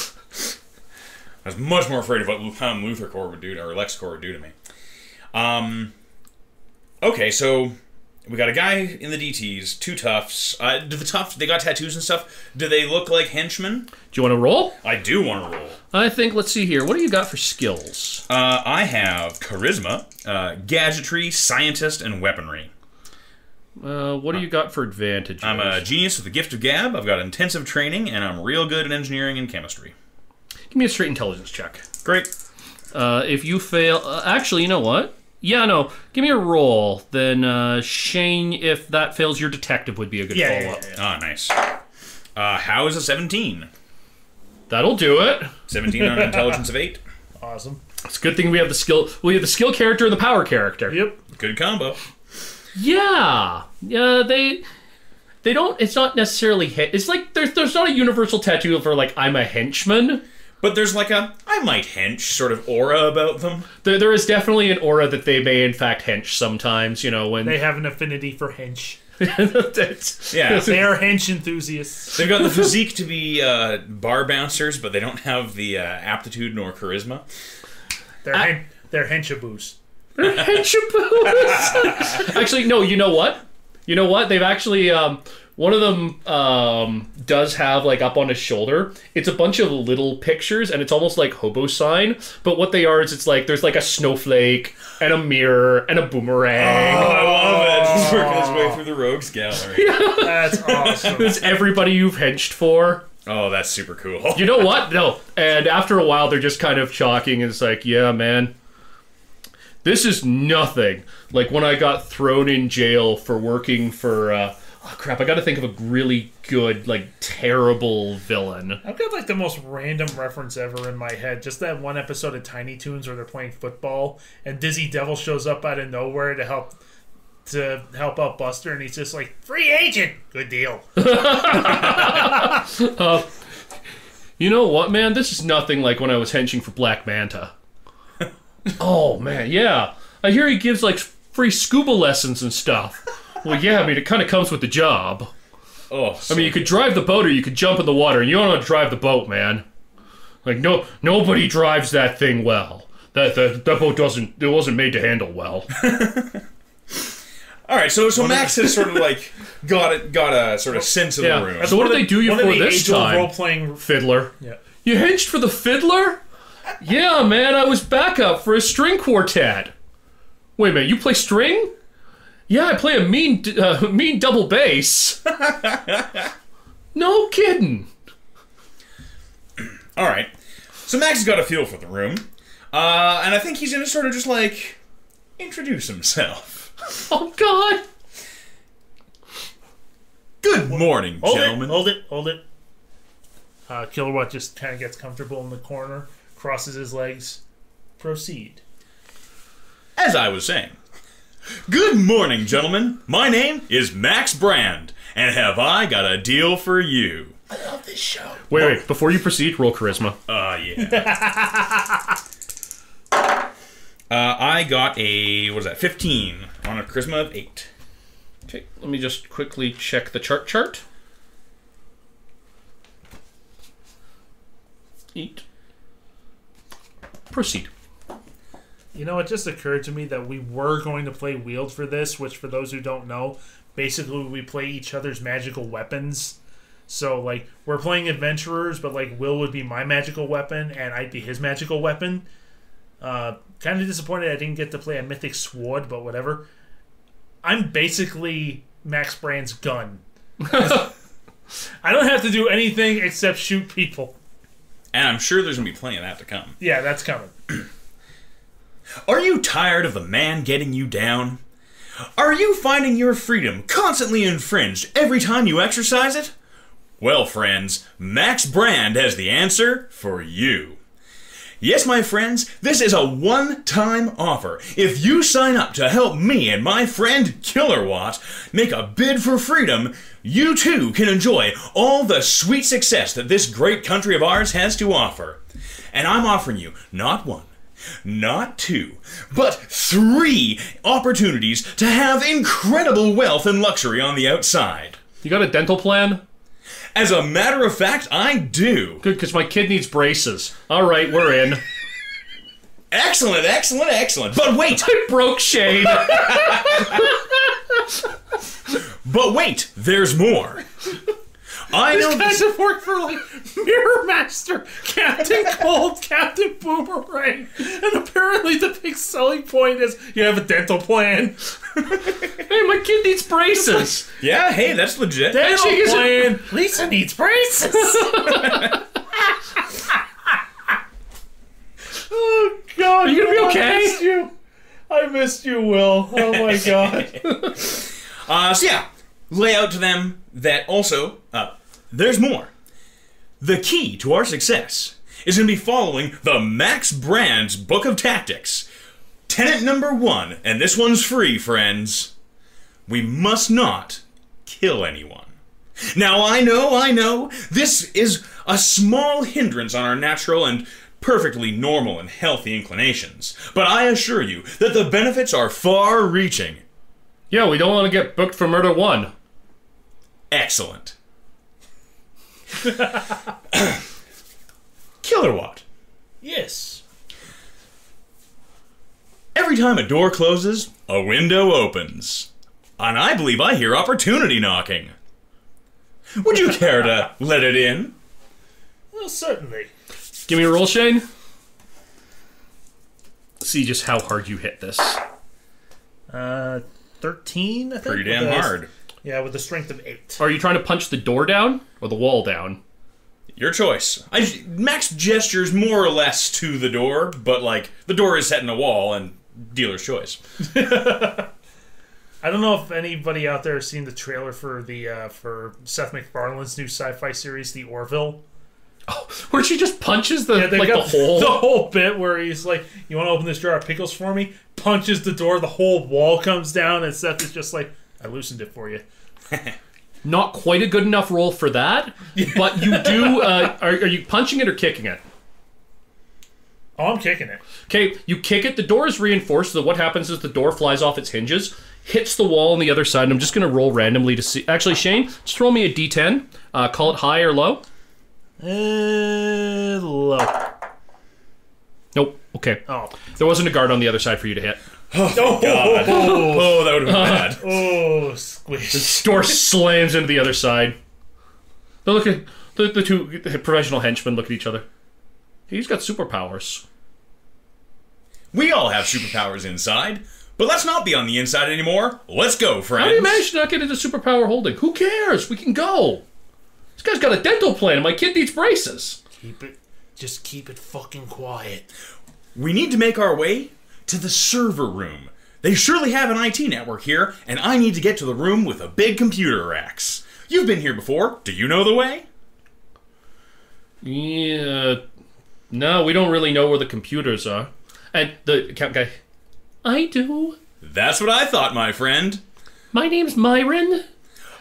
was much more afraid of what Luthor Corps would do, or Lex Corps would do to me. Okay, so we got a guy in the DTs, two toughs. Do the toughs, they got tattoos and stuff? Do they look like henchmen? Do you want to roll? I do want to roll. I think, let's see here. What do you got for skills? I have charisma, gadgetry, scientist, and weaponry. What do you got for advantages? I'm a genius with the gift of gab. I've got intensive training, and I'm real good at engineering and chemistry. Give me a straight intelligence check. Great. If you fail... actually, you know what? Yeah, no. Give me a roll. Then, Shane, if that fails, your detective would be a good follow-up. Ah, nice. How is a 17? That'll do it. 17 on an intelligence of 8. Awesome. It's a good thing we have the skill... We have the skill character and the power character. Yep. Good combo. Yeah. Yeah, they don't... It's not necessarily... It's like there's not a universal tattoo for, like, I'm a henchman. But there's like a, I might hench sort of aura about them. There is definitely an aura that they may in fact hench sometimes, when... They have an affinity for hench. Yeah. They are hench enthusiasts. They've got the physique to be bar bouncers, but they don't have the aptitude nor charisma. They're henchaboos. They're henchaboos! Actually, no, you know what? They've actually... one of them does have, like, up on his shoulder, it's a bunch of little pictures, and it's almost like hobo sign, but what they are is it's like, there's like a snowflake, and a mirror, and a boomerang. Oh, I love it. He's working his way through the rogues gallery. That's awesome. It's everybody you've henched for. Oh, that's super cool. You know what? No. And after a while, they're just kind of chalking, and it's like, yeah, man, this is nothing like when I got thrown in jail for working for, oh crap, I gotta think of a really good, like, terrible villain. I've got, like, the most random reference ever in my head. Just that one episode of Tiny Toons where they're playing football, and Dizzy Devil shows up out of nowhere to help out Buster, and he's just like, free agent! Good deal. You know what, man? This is nothing like when I was henching for Black Manta. Oh, man, yeah. I hear he gives, like, free scuba lessons and stuff. Well, yeah, I mean, it kind of comes with the job. Oh, I mean, you could drive the boat or you could jump in the water, and you don't know how to drive the boat, man. Like, nobody drives that thing well. That boat wasn't made to handle well. All right, so Max has sort of like got a sort of sense of the room. So what did they do you for this time? Role-playing Fiddler. Yeah. You henched for the Fiddler? Yeah, man, I was backup for a string quartet. Wait a minute, you play string? Yeah, I play a mean double bass. No kidding. All right, so Max has got a feel for the room, and I think he's gonna sort of just like introduce himself. Oh God! Good morning, gentlemen. Hold it. Killerwatt just kind of gets comfortable in the corner, crosses his legs. Proceed. As I was saying. Good morning, gentlemen. My name is Max Brand, and have I got a deal for you? I love this show. Wait. Before you proceed, roll charisma. Yeah. I got a, 15 on a charisma of 8. Okay, let me just quickly check the chart. 8. Proceed. You know, it just occurred to me that we were going to play Wield for this, which, for those who don't know, basically we play each other's magical weapons. So, like, we're playing adventurers, but, like, Will would be my magical weapon, and I'd be his magical weapon. Kind of disappointed I didn't get to play a mythic sword, but whatever. I'm basically Max Brand's gun. I don't have to do anything except shoot people. And I'm sure there's going to be plenty of that to come. Yeah, that's coming. Are you tired of the man getting you down? Are you finding your freedom constantly infringed every time you exercise it? Well, friends, Max Brand has the answer for you. Yes, my friends, this is a one-time offer. If you sign up to help me and my friend Killerwatt make a bid for freedom, you too can enjoy all the sweet success that this great country of ours has to offer. And I'm offering you not one, not two, but 3 opportunities to have incredible wealth and luxury on the outside. You got a dental plan? As a matter of fact, I do. Good, because my kid needs braces. All right, we're in. Excellent, excellent, excellent. But wait! I broke Shane. But wait, there's more. I know These guys have worked for, like, Mirror Master, Captain Cold, Captain Boomerang, and apparently the big selling point is you have a dental plan. Hey, my kid needs braces. Yeah, hey, that's legit. Dental plan. Lisa needs braces. Oh, God. Are you going to be okay? I missed you, Will. Oh, my God. So yeah, lay out to them that also, there's more. The key to our success is going to be following the Max Brand's Book of Tactics. Tenet number 1, and this one's free, friends. We must not kill anyone. Now, I know, this is a small hindrance on our natural and perfectly normal and healthy inclinations, but I assure you that the benefits are far-reaching. Yeah, we don't want to get booked for murder 1. Excellent. Killerwatt. Yes. Every time a door closes, a window opens. And I believe I hear opportunity knocking. Would you care to let it in? Well, certainly. Give me a roll, Shane. See just how hard you hit this. 13, I think. Pretty damn hard. Yeah, with a strength of 8. Are you trying to punch the door down or the wall down? Your choice. Max gestures more or less to the door, but like the door is set in a wall and dealer's choice. I don't know if anybody out there has seen the trailer for the for Seth MacFarlane's new sci-fi series, The Orville. Oh, where she just punches the They like got the hole. the whole bit where he's like, "You want to open this jar of pickles for me?" Punches the door, the whole wall comes down, and Seth is just like, "I loosened it for you." Not quite a good enough roll for that, but you do. Are you punching it or kicking it? Oh, I'm kicking it. Okay, you kick it. The door is reinforced. So what happens is the door flies off its hinges, hits the wall on the other side. And I'm just going to roll randomly to see. Actually, Shane, just roll me a d10. Call it high or low. Low. Nope. Okay. Oh. There wasn't a guard on the other side for you to hit. Oh, God. Oh, that would have been bad. oh, squish. Door slams into the other side. They look at the two professional henchmen look at each other. He's got superpowers. We all have superpowers inside, but let's not be on the inside anymore. Let's go, friends. How do you manage to not get into superpower holding? Who cares? We can go. This guy's got a dental plan and my kid needs braces. Just keep it fucking quiet. We need to make our way to the server room. They surely have an IT network here, and I need to get to the room with the big computer racks. You've been here before. Do you know the way? Yeah. No, we don't really know where the computers are. And the account guy, I do. That's what I thought, my friend. My name's Myron.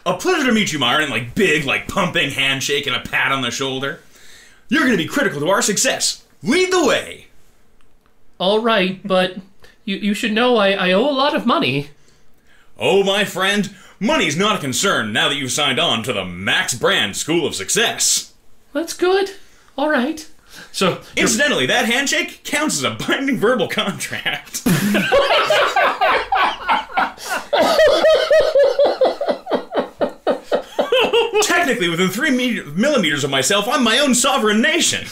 A pleasure to meet you, Myron. Like big, like pumping handshake and a pat on the shoulder. You're going to be critical to our success. Lead the way. All right, but you should know I owe a lot of money. Oh, my friend, money's not a concern now that you've signed on to the Max Brand School of Success. That's good. All right. So, incidentally, that handshake counts as a binding verbal contract. Technically, within 3 millimeters of myself, I'm my own sovereign nation.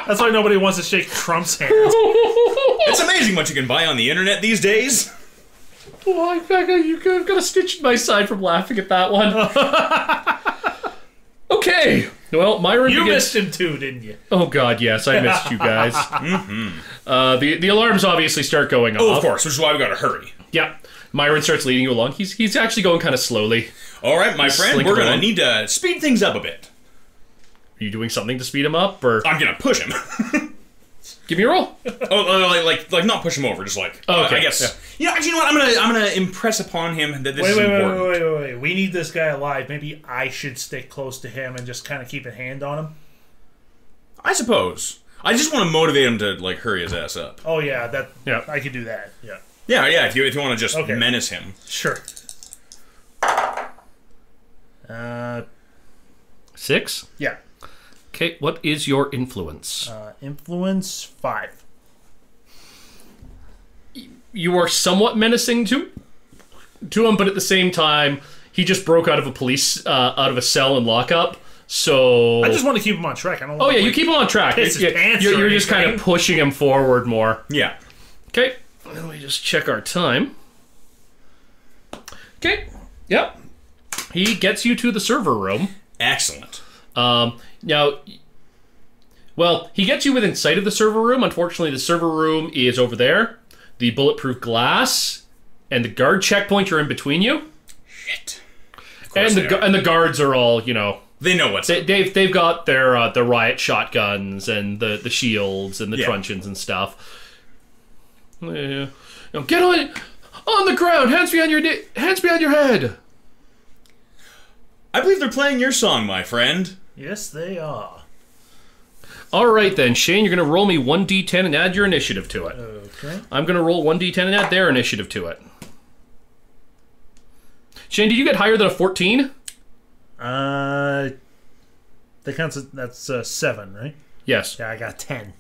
That's why nobody wants to shake Trump's hand. It's amazing what you can buy on the internet these days. Oh, I've got a stitch in my side from laughing at that one. Okay. Well, Myron You begins... missed him too, didn't you? Oh, God, yes. I missed you guys. The alarms obviously start going off. Oh, of course, which is why we gotta hurry. Yeah. Myron starts leading you along. He's actually going kind of slowly. All right, my friend, slinking we're gonna along. need to speed things up a bit. Are you doing something to speed him up, or I'm gonna push him. give me a roll? like not push him over, just like Okay, I guess. You know what? I'm gonna impress upon him that this is Wait, important. wait. We need this guy alive. Maybe I should stick close to him and just kind of keep a hand on him. I suppose. I just want to motivate him to like hurry his ass up. Oh yeah, Yeah. I could do that. Yeah, Yeah. If you want to just Okay. menace him. sure. 6? Yeah. Okay, what is your influence? Influence 5. You are somewhat menacing to him, but at the same time, he just broke out of a cell and lockup. So I just want to keep him on track. I don't. oh yeah, you keep him on track. Piss his pants You're or just kind of anything. pushing him forward more. Yeah. Okay, let me just check our time. Okay, yep. He gets you to the server room. Excellent. Now, well, he gets you within sight of the server room. Unfortunately, the server room is over there. The bulletproof glass and the guard checkpoint are in between you. Shit. And the guards are all, They know what's up. they've got their riot shotguns and the shields and the Yeah. truncheons and stuff. Yeah. Get on the ground, hands behind your head. I believe they're playing your song, my friend. Yes, they are. All right then, Shane, you're gonna roll me 1d10 and add your initiative to it. Okay. I'm gonna roll 1d10 and add their initiative to it. Shane, did you get higher than a 14? That counts. That's 7, right? Yes. Yeah, I got 10.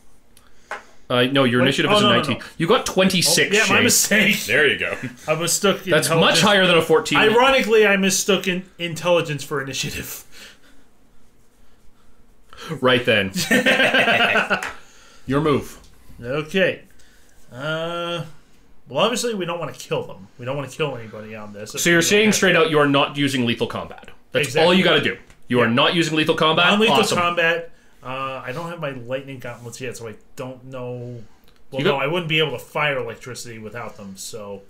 No, your initiative is a no, 19. You got 26, Yeah, my Shane. mistake. There you go. I mistook. That's much intelligence- higher than a 14. Ironically, I mistook intelligence for initiative. Right then. Your move. Okay. Well, obviously, we don't want to kill them. We don't want to kill anybody on this. So you're saying straight out you are not using lethal combat. That's Exactly. all you got to do. You are not using lethal combat. Non-lethal Awesome. combat. I don't have my lightning gauntlets yet, so I don't know. Well, You no, got- I wouldn't be able to fire electricity without them. So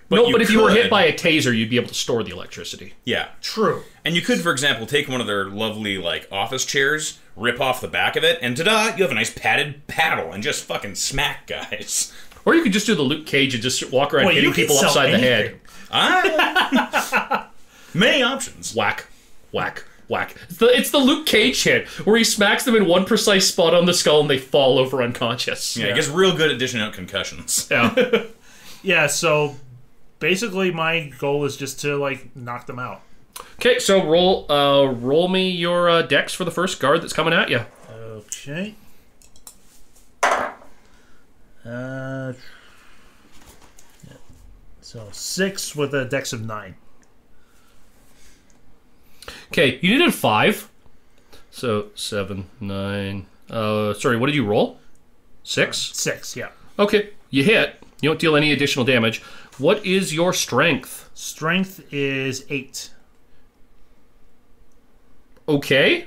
But if you were hit could. by a taser, you'd be able to store the electricity. Yeah. true. And you could, for example, take one of their lovely, like, office chairs, rip off the back of it, and ta-da, you have a nice padded paddle, and just fucking smack guys. Or you could just do the Luke Cage and just walk around Well, hitting you could people sell upside the head. anything. Many options. Whack, whack, whack. It's the Luke Cage hit, where he smacks them in one precise spot on the skull and they fall over unconscious. Yeah, it gets real good at dishing out concussions. Yeah. Yeah. So basically, my goal is just to like knock them out. Okay, so roll me your dex for the first guard that's coming at you. Okay. So 6 with a dex of 9. Okay, you needed 5. So 7, 9. Sorry, what did you roll? 6? 6, yeah. Okay, you hit. You don't deal any additional damage. What is your strength? Strength is 8. Okay.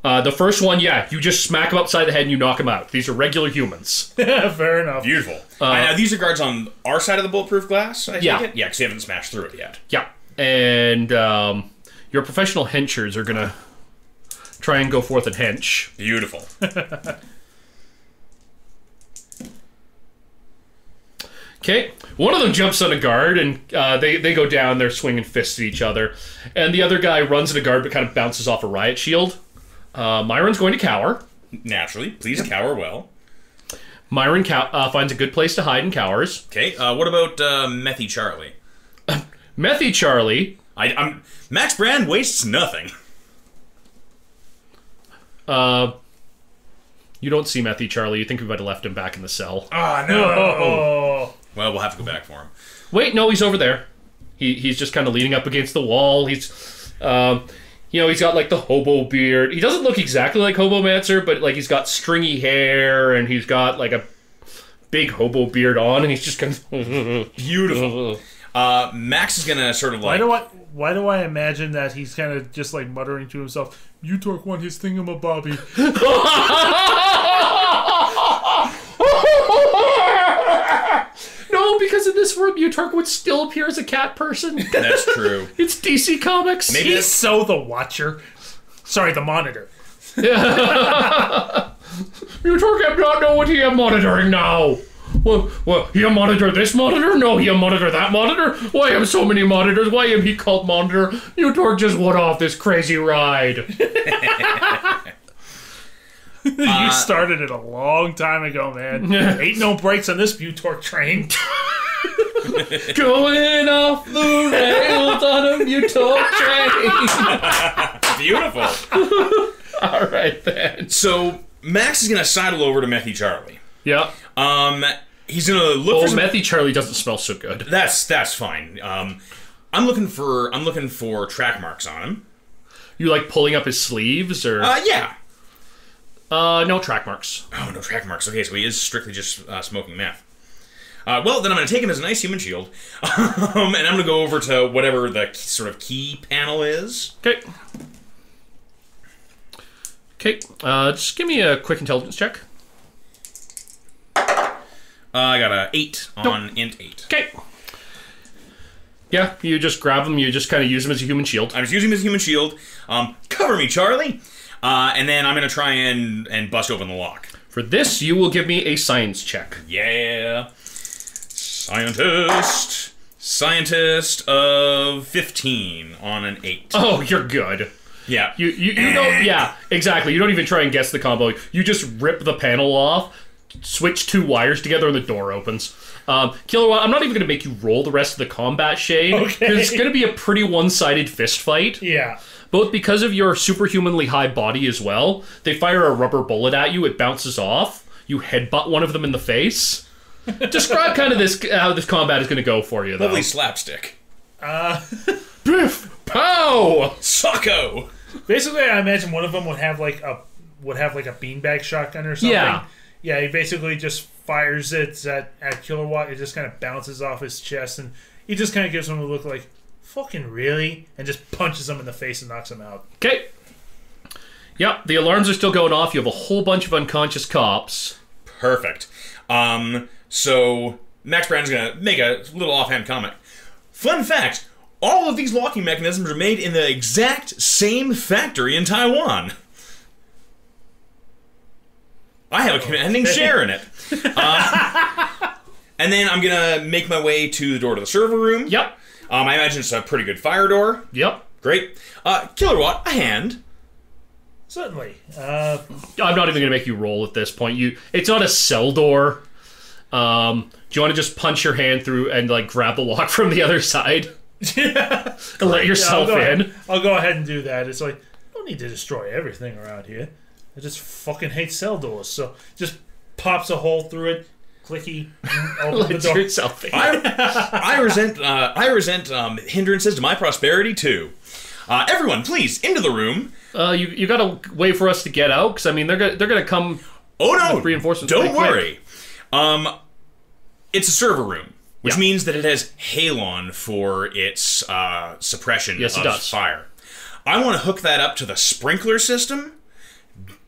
The first one, yeah, you just smack them upside the head and you knock them out. These are regular humans. Fair enough. Beautiful. Now, these are guards on our side of the bulletproof glass, I take Yeah. it? Yeah, because they haven't smashed through it yet. Yeah. And your professional henchers are going to try and go forth and hench. Beautiful. Okay, one of them jumps on a guard, and they go down. They're swinging fists at each other, and the other guy runs at a guard, but kind of bounces off a riot shield. Myron's going to cower. Naturally. Please cower well. Myron finds a good place to hide and cowers. Okay, what about Methy Charlie? Methy Charlie, I'm Max Brand wastes nothing. you don't see Methy Charlie. You think we might have left him back in the cell. Oh, no. Oh. Well, we'll have to go back for him. Wait, no, he's over there. He's just kind of leaning up against the wall. He's, he's got like the hobo beard. He doesn't look exactly like Hobomancer, but like he's got stringy hair and he's got like a big hobo beard on, and he's just kind of... Beautiful. Max is gonna sort of like... Why do I imagine that he's kind of just like muttering to himself, "Utork won his thingamabobby." No, because in this room, Utork would still appear as a cat person. That's true. It's DC Comics. Maybe He's so the Watcher. Sorry, the Monitor. Utork have not know what he am monitoring now. Well, he monitor this monitor? No, he monitor that monitor? Why have so many monitors? Why am he called monitor? Utork just went off this crazy ride. You started it a long time ago, man. Ain't no brakes on this Utork train. Going off the rails on a Utork train. beautiful. All right, then. So Max is gonna sidle over to Methy Charlie. Yeah. He's gonna look for some... Methy Charlie doesn't smell so good. That's fine. I'm looking for track marks on him. You like pulling up his sleeves, or? Yeah. No track marks. Oh, no track marks. Okay, so he is strictly just smoking meth. Well, then I'm going to take him as a nice human shield, and I'm going to go over to whatever the sort of key panel is. Okay. Okay, just give me a quick intelligence check. I got a 8 on int 8. Okay. Yeah, you just grab him, you just kind of use him as a human shield. I'm just using him as a human shield. Cover me, Charlie. And then I'm going to try and bust open the lock. For this, you will give me a science check. Yeah. Scientist of 15 on an 8. Oh, you're good. Yeah. You don't... Yeah, exactly. You don't even try and guess the combo. You just rip the panel off, switch 2 wires together, and the door opens. Kilowatt, I'm not even going to make you roll the rest of the combat, Shane. Okay. Because it's going to be a pretty one-sided fist fight. Yeah. Both because of your superhumanly high body as well. They fire a rubber bullet at you, it bounces off. You headbutt one of them in the face. Describe kind of how this combat is going to go for you, though. Lovely slapstick. Biff! Pow! Socko! Basically, I imagine one of them would have like a beanbag shotgun or something. Yeah. Yeah, he basically just fires it at Kilowatt. It just kind of bounces off his chest, and he just kind of gives him a look like, "Fucking really?" and just punches him in the face and knocks him out. Okay. Yep, the alarms are still going off. You have a whole bunch of unconscious cops. Perfect. So Max Brown's gonna make a little offhand comment. Fun fact, all of these locking mechanisms are made in the exact same factory in Taiwan. I have a commanding share in it. And then I'm gonna make my way to the door to the server room. Yep. I imagine it's a pretty good fire door. Yep. Great. Kilowatt, a hand. Certainly. I'm not even going to make you roll at this point. It's not a cell door. Do you want to just punch your hand through and like grab the lock from the other side? Yeah. And let yourself in? I'll go ahead and do that. It's like, I don't need to destroy everything around here. I just fucking hate cell doors. So just pops a hole through it. Clicky. Open the door. Yourself in. I resent hindrances to my prosperity too. Everyone, please, into the room. You got to wait for us to get out, because I mean they're gonna come. Oh no! With reinforcements. Don't worry. It's a server room, which Yeah. means that it has halon for its suppression Yes, of it does. fire. I want to hook that up to the sprinkler system,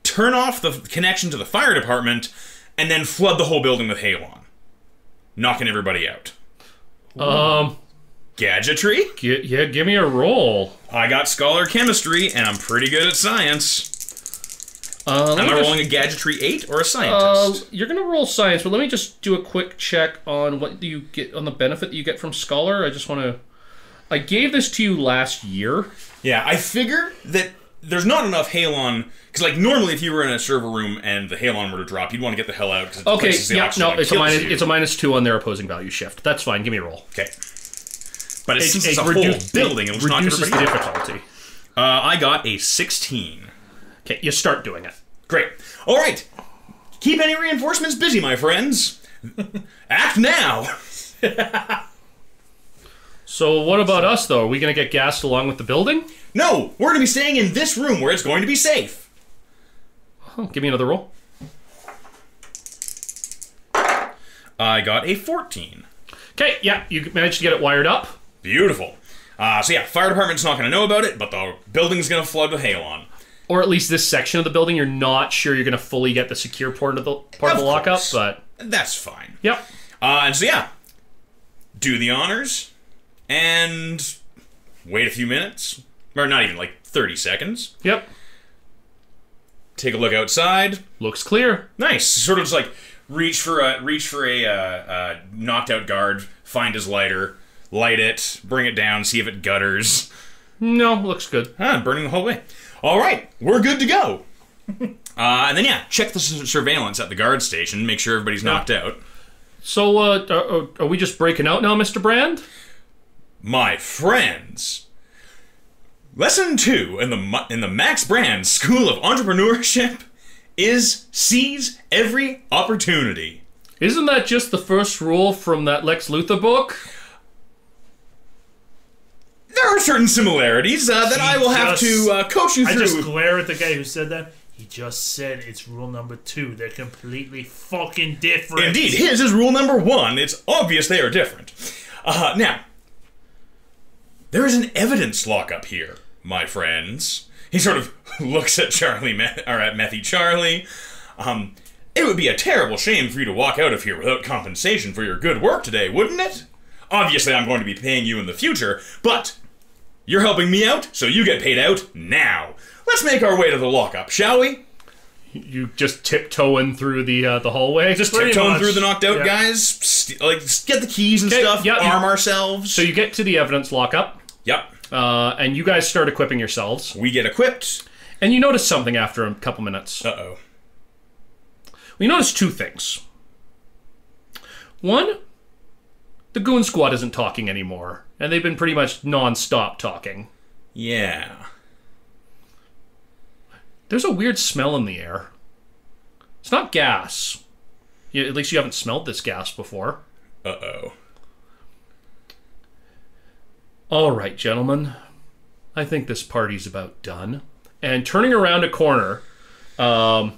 turn off the connection to the fire department, and then flood the whole building with halon, knocking everybody out. Gadgetry? Give me a roll. I got scholar chemistry, and I'm pretty good at science. Am I rolling a gadgetry 8 or a scientist? You're gonna roll science, but let me just do a quick check on what you get on the benefit that you get from scholar. I just want to. I gave this to you last year. Yeah, I figure that there's not enough halon, because like normally if you were in a server room and the halon were to drop, you'd want to get the hell out. Because Okay, yeah, no, it's a -2 on their opposing value shift. That's fine. Give me a roll. Okay. But it's a whole building, and it reduces the difficulty. I got a 16. Okay, you start doing it. Great. All right. Keep any reinforcements busy, my friends. Act now. So what about us, though? Are we going to get gassed along with the building? No, we're going to be staying in this room where it's going to be safe. Oh, give me another roll. I got a 14. Okay, yeah, you managed to get it wired up. Beautiful. So yeah, fire department's not going to know about it, but the building's going to flood with halon. Or at least this section of the building, you're not sure you're going to fully get the secure part of the lockup, course. but... That's fine. Yep. And so yeah, do the honors, and wait a few minutes. Or not even, like 30 seconds. Yep. Take a look outside. Looks clear. Nice. Sort of just like reach for a knocked out guard, find his lighter, light it, bring it down, see if it gutters. No, looks good. Burning the whole way. All right, we're good to go. And then yeah, check the surveillance at the guard station, make sure everybody's knocked out. So, are we just breaking out now, Mr. Brand? My friends, lesson 2 in the Max Brand School of Entrepreneurship is seize every opportunity. Isn't that just the first rule from that Lex Luthor book? There are certain similarities that I will have to coach you through. I just glare at the guy who said that. He just said it's rule number 2. They're completely fucking different. Indeed, his is rule number 1. It's obvious they are different. Now, there is an evidence lockup here, my friends. He sort of looks at at Methy Charlie. It would be a terrible shame for you to walk out of here without compensation for your good work today, wouldn't it? Obviously, I'm going to be paying you in the future, but you're helping me out, so you get paid out now. Let's make our way to the lockup, shall we? You just tiptoeing through the hallway? Just Pretty tiptoeing much. through the knocked out guys, get the keys and stuff, arm ourselves. So you get to the evidence lockup. Yep. And you guys start equipping yourselves. We get equipped. And you notice something after a couple minutes. Uh-oh. We notice 2 things. One, the goon squad isn't talking anymore. And they've been pretty much non-stop talking. Yeah. There's a weird smell in the air. It's not gas. At least you haven't smelled this gas before. Uh-oh. All right, gentlemen. I think this party's about done. And turning around a corner is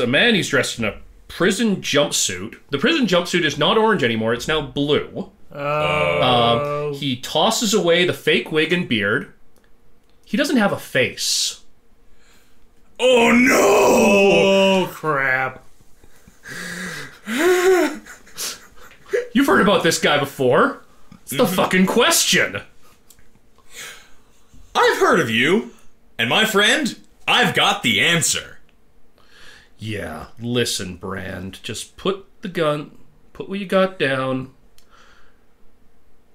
a man. He's dressed in a prison jumpsuit. The prison jumpsuit is not orange anymore. It's now blue. He tosses away the fake wig and beard. He doesn't have a face. Oh, no! Oh, crap. You've heard about this guy before. It's the fucking question. I've heard of you. And my friend, I've got the answer. Yeah, listen, Brand. Just put what you got down.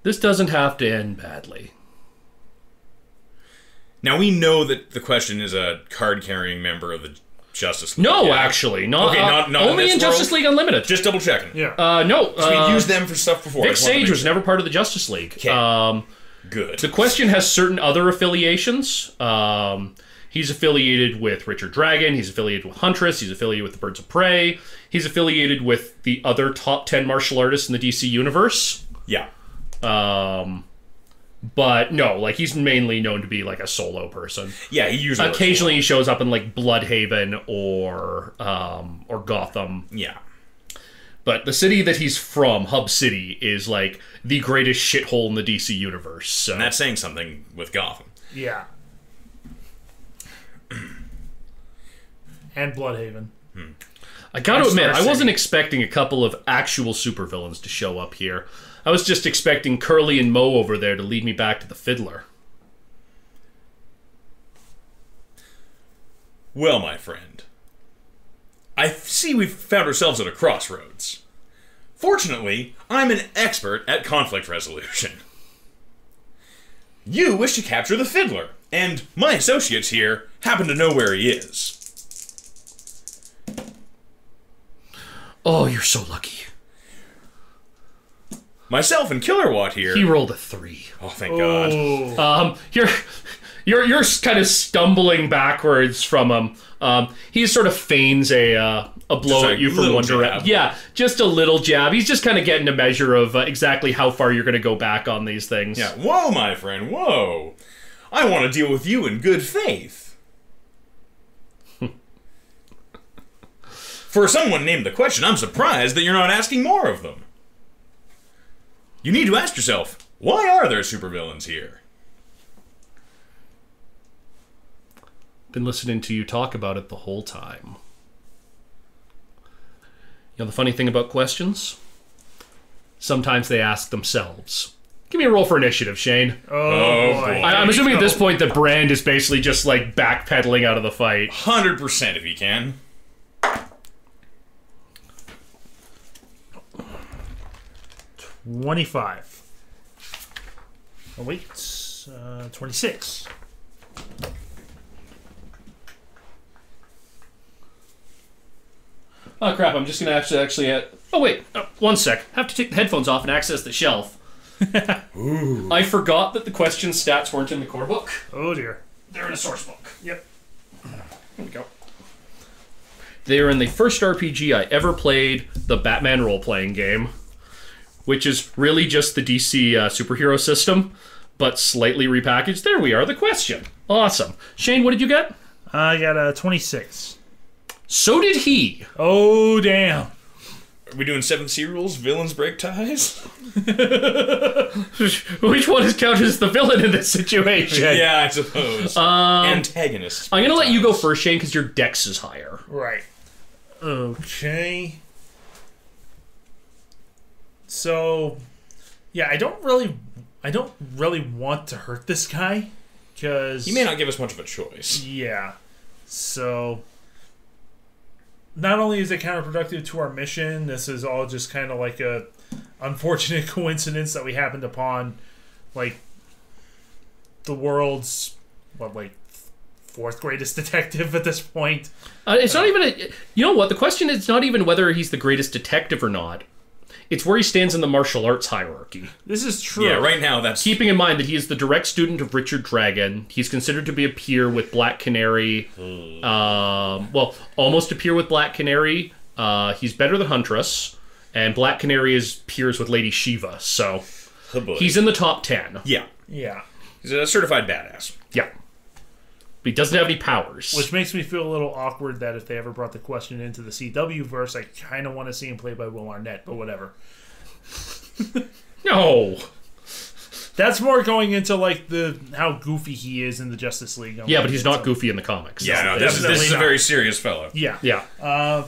This doesn't have to end badly. Now, we know that the question is a card-carrying member of the Justice League. No, actually. Not, Okay, not only in in this Justice world? League Unlimited. Just double-checking. Yeah. No. We used them for stuff before. I Vic just wanted to Sage make was sure. never part of the Justice League. Okay. Good. The question has certain other affiliations. He's affiliated with Richard Dragon. He's affiliated with Huntress. He's affiliated with the Birds of Prey. He's affiliated with the other top 10 martial artists in the DC universe. Yeah. But no, like he's mainly known to be like a solo person. Yeah, he usually Occasionally he shows up in like Bloodhaven or Gotham. Yeah. But the city that he's from, Hub City, is like the greatest shithole in the DC universe. So. And that's saying something with Gotham. Yeah. And Bloodhaven. I gotta admit, Star I wasn't City. expecting a couple of actual supervillains to show up here. I was just expecting Curly and Moe over there to lead me back to the Fiddler. Well, my friend, I see we've found ourselves at a crossroads. Fortunately, I'm an expert at conflict resolution. You wish to capture the Fiddler, and my associates here happen to know where he is. Oh, you're so lucky. Myself and Killerwatt here. He rolled a 3. Oh, thank God. Oh. You're kind of stumbling backwards from him. He sort of feigns a blow Just a at you from little one jab. direction. Yeah, just a little jab. He's just kind of getting a measure of exactly how far you're going to go back on these things. Yeah, whoa, my friend, whoa. I want to deal with you in good faith. For someone named the question, I'm surprised that you're not asking more of them. You need to ask yourself, why are there supervillains here? Been listening to you talk about it the whole time. You know the funny thing about questions? Sometimes they ask themselves. Give me a roll for initiative, Shane. Oh, boy. I'm assuming at this point that Brand is basically just like backpedaling out of the fight. 100% if you can. 25. Oh, wait. 26. Oh crap, I'm just gonna actually oh wait, one sec. I have to take the headphones off and access the shelf. Ooh. I forgot that the question stats weren't in the core book. Oh, dear. They're in a source book. Yep. Here we go. They're in the first RPG I ever played, the Batman role-playing game, which is really just the DC superhero system, but slightly repackaged. There we are, the question. Awesome. Shane, what did you get? I got a 26. So did he. Oh, damn. Are we doing 7 C rules? Villains break ties? Which one is counted as the villain in this situation? Yeah, I suppose. Antagonists. I'm going to let you go first, Shane, because your dex is higher. Right. Okay. So, yeah, I don't really want to hurt this guy, because He may not give us much of a choice. yeah. So, not only is it counterproductive to our mission, this is all just kind of like a unfortunate coincidence that we happened upon, like, the world's, fourth greatest detective at this point. It's not even a... You know what? The question is not even whether he's the greatest detective or not. It's where he stands in the martial arts hierarchy. This is true. Yeah, right now that's... Keeping in mind that he is the direct student of Richard Dragon. He's considered to be a peer with Black Canary. Well, almost a peer with Black Canary. He's better than Huntress. And Black Canary is peers with Lady Shiva. So Oh boy. he's in the top 10. Yeah. Yeah. He's a certified badass. Yeah. But he doesn't have any powers. Which makes me feel a little awkward that if they ever brought the question into the CW verse, I kind of want to see him played by Will Arnett, but whatever. No. That's more going into like how goofy he is in the Justice League. Yeah, but he's not goofy in the comics. Yeah, no, this is definitely a not. very serious fellow. Yeah. Yeah.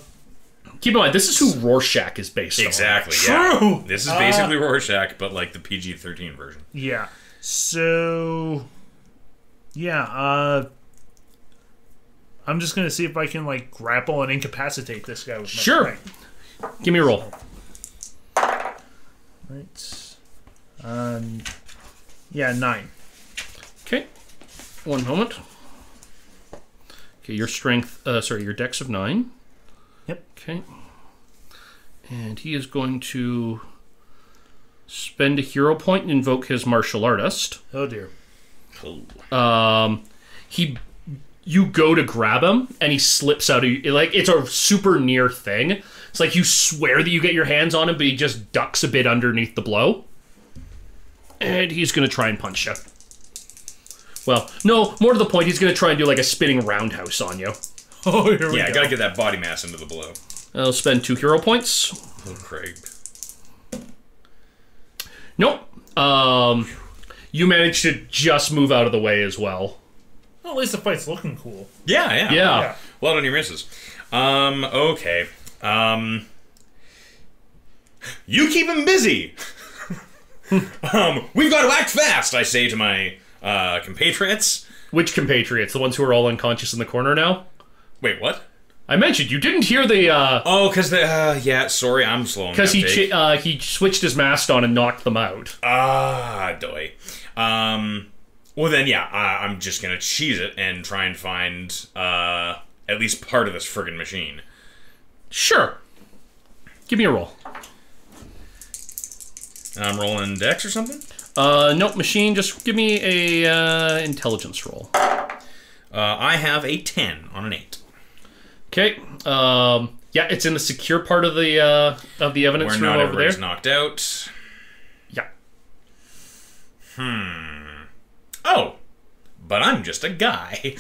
Keep in mind, this is who Rorschach is based on. Exactly, True! yeah. This is basically Rorschach, but like the PG-13 version. Yeah. So, yeah, I'm just going to see if I can, like, grapple and incapacitate this guy with my Sure. strength. Give me a roll. Right. Yeah, 9. Okay. One moment. Okay, your strength, your dex of 9. Yep. Okay. And he is going to spend a hero point and invoke his martial artist. Oh, dear. Cool. You go to grab him, and he slips out of you. Like, it's a super near thing. It's like you swear that you get your hands on him, but he just ducks a bit underneath the blow. And he's going to try and punch you. Well, no, more to the point, he's going to try and do like a spinning roundhouse on you. Oh, here we Yeah, go. gotta get that body mass into the blow. I'll spend 2 hero points. Oh, Craig. Nope. You managed to just move out of the way as well. Well, at least the fight's looking cool. Yeah, yeah. Yeah. Well done, your misses. Okay. You keep him busy. We've got to act fast, I say to my compatriots. Which compatriots? The ones who are all unconscious in the corner now? Wait, what? I mentioned you didn't hear the... Oh, because yeah, sorry, I'm slow on Because that take. he switched his mast on and knocked them out. Doy. Well then, yeah, I'm just gonna cheese it and try and find, at least part of this friggin' machine. Sure. Give me a roll. I'm rolling dex or something? Nope, machine, just give me a intelligence roll. I have a 10 on an 8. Okay. Yeah, it's in the secure part of the evidence Where room not over everybody's there. knocked out. Yeah. Oh, but I'm just a guy.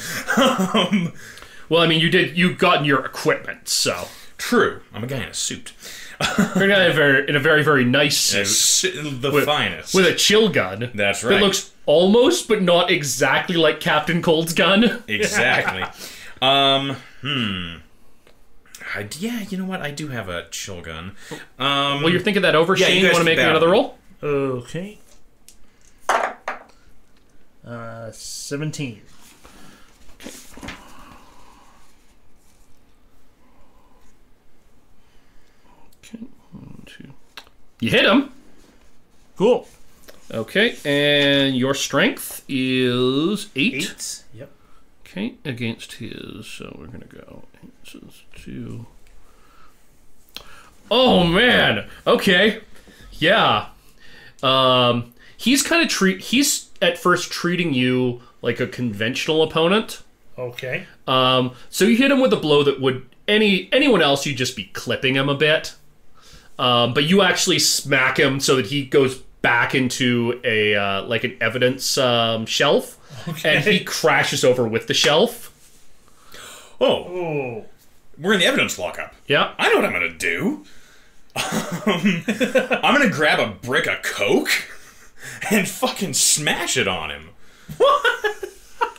Well, I mean, you got your equipment, so. True. I'm a guy in a suit. You're a guy in a very, very nice suit. The finest. With a chill gun. That's right. That looks almost, but not exactly like Captain Cold's gun. Exactly. Yeah, you know what? I do have a chill gun. Well, you're thinking that over, yeah, Shane. You want to make another roll? Okay. 17. Okay, 1, 2. You hit him. Cool. Okay, and your strength is 8. 8. Yep. Okay, against his. So we're gonna go. This is 2. Oh man. Okay. Yeah. He's kind of he's at first treating you like a conventional opponent. Okay. So you hit him with a blow that would anyone else you'd just be clipping him a bit. But you actually smack him so that he goes back into a like an evidence shelf, and he crashes over with the shelf. Oh. We're in the evidence lockup. Yeah. I know what I'm gonna do. I'm gonna grab a brick of Coke and fucking smash it on him.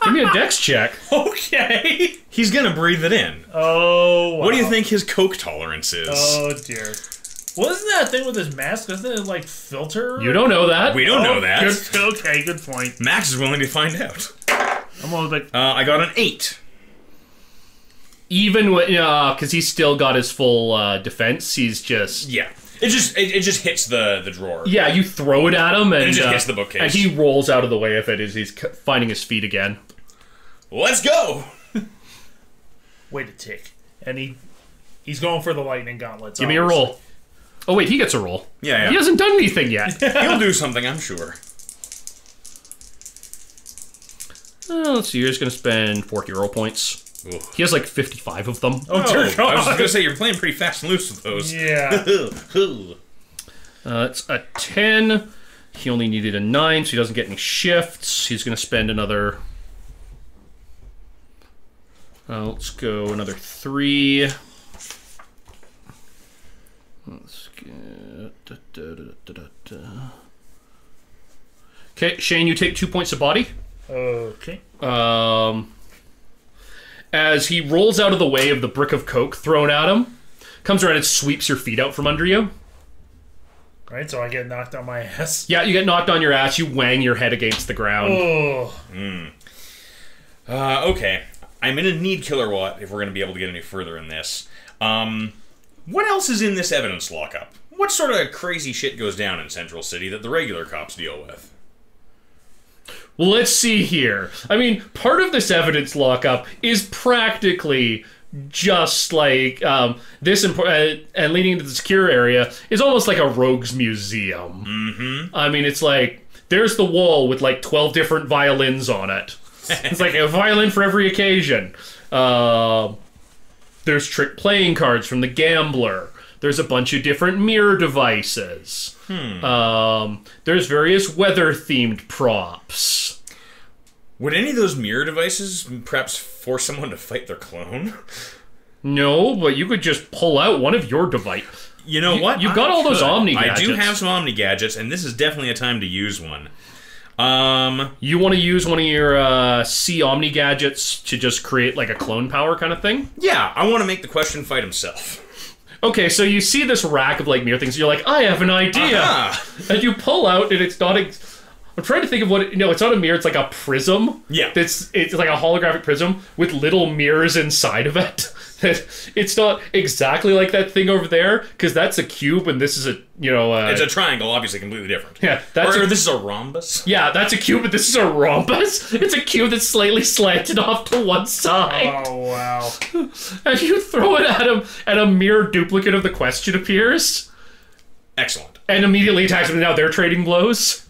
Give me a dex check. Okay. He's gonna breathe it in. Oh, wow. What do you think his Coke tolerance is? Oh, dear. Wasn't that thing with his mask? Doesn't it, like, filter? You don't know that. We don't know that. Good, okay, good point. Max is willing to find out. I'm always like... I got an 8. Even when, because he's still got his full defense, he's just... Yeah. It just hits the drawer. Yeah, you throw it at him, and it just hits the bookcase. And he rolls out of the way of it as he's finding his feet again. Let's go! Wait a tick. And he's going for the lightning gauntlets. Give me a roll. Oh, wait, he gets a roll. Yeah. He hasn't done anything yet. He'll do something, I'm sure. Let's see, you're just going to spend 4 hero points. Ooh. He has like 55 of them. Oh, dear God. I was going to say, you're playing pretty fast and loose with those. Yeah. It's a 10. He only needed a 9, so he doesn't get any shifts. He's going to spend another... let's go another 3. Let's get... Okay, Shane, you take 2 points of body. Okay. As he rolls out of the way of the brick of Coke thrown at him, comes around and sweeps your feet out from under you. Right, so I get knocked on my ass. Yeah, you get knocked on your ass, you wang your head against the ground. Oh. Okay. I'm gonna need Killer Watt if we're gonna be able to get any further in this. What else is in this evidence lockup? What sort of crazy shit goes down in Central City that the regular cops deal with? Well, let's see here. I mean, part of this evidence lockup is practically just like this, and leading into the secure area is almost like a rogues museum. Mm-hmm. I mean, it's like there's the wall with like 12 different violins on it. It's like a violin for every occasion. There's trick playing cards from the gambler. There's a bunch of different mirror devices. There's various weather-themed props. Would any of those mirror devices perhaps force someone to fight their clone? No, but you could just pull out one of your device. You know what? You've got all those Omni gadgets. I do have some Omni gadgets, and this is definitely a time to use one. You want to use one of your C Omni gadgets to just create like a clone power kind of thing? Yeah, I want to make the question fight himself. Okay, so you see this rack of like mirror things, and you're like, I have an idea. And you pull out, and it's not... I'm trying to think of what... No, it's not a mirror, it's like a prism. Yeah. It's like a holographic prism with little mirrors inside of it. It's not exactly like that thing over there, because that's a cube, and this is a, it's a triangle, obviously completely different. Yeah. Or this is a rhombus? Yeah, that's a cube, but this is a rhombus. It's a cube that's slightly slanted off to one side. Oh, wow. And you throw it at him, and a mirror duplicate of the question appears. Excellent. And immediately attacks him, and now they're trading blows.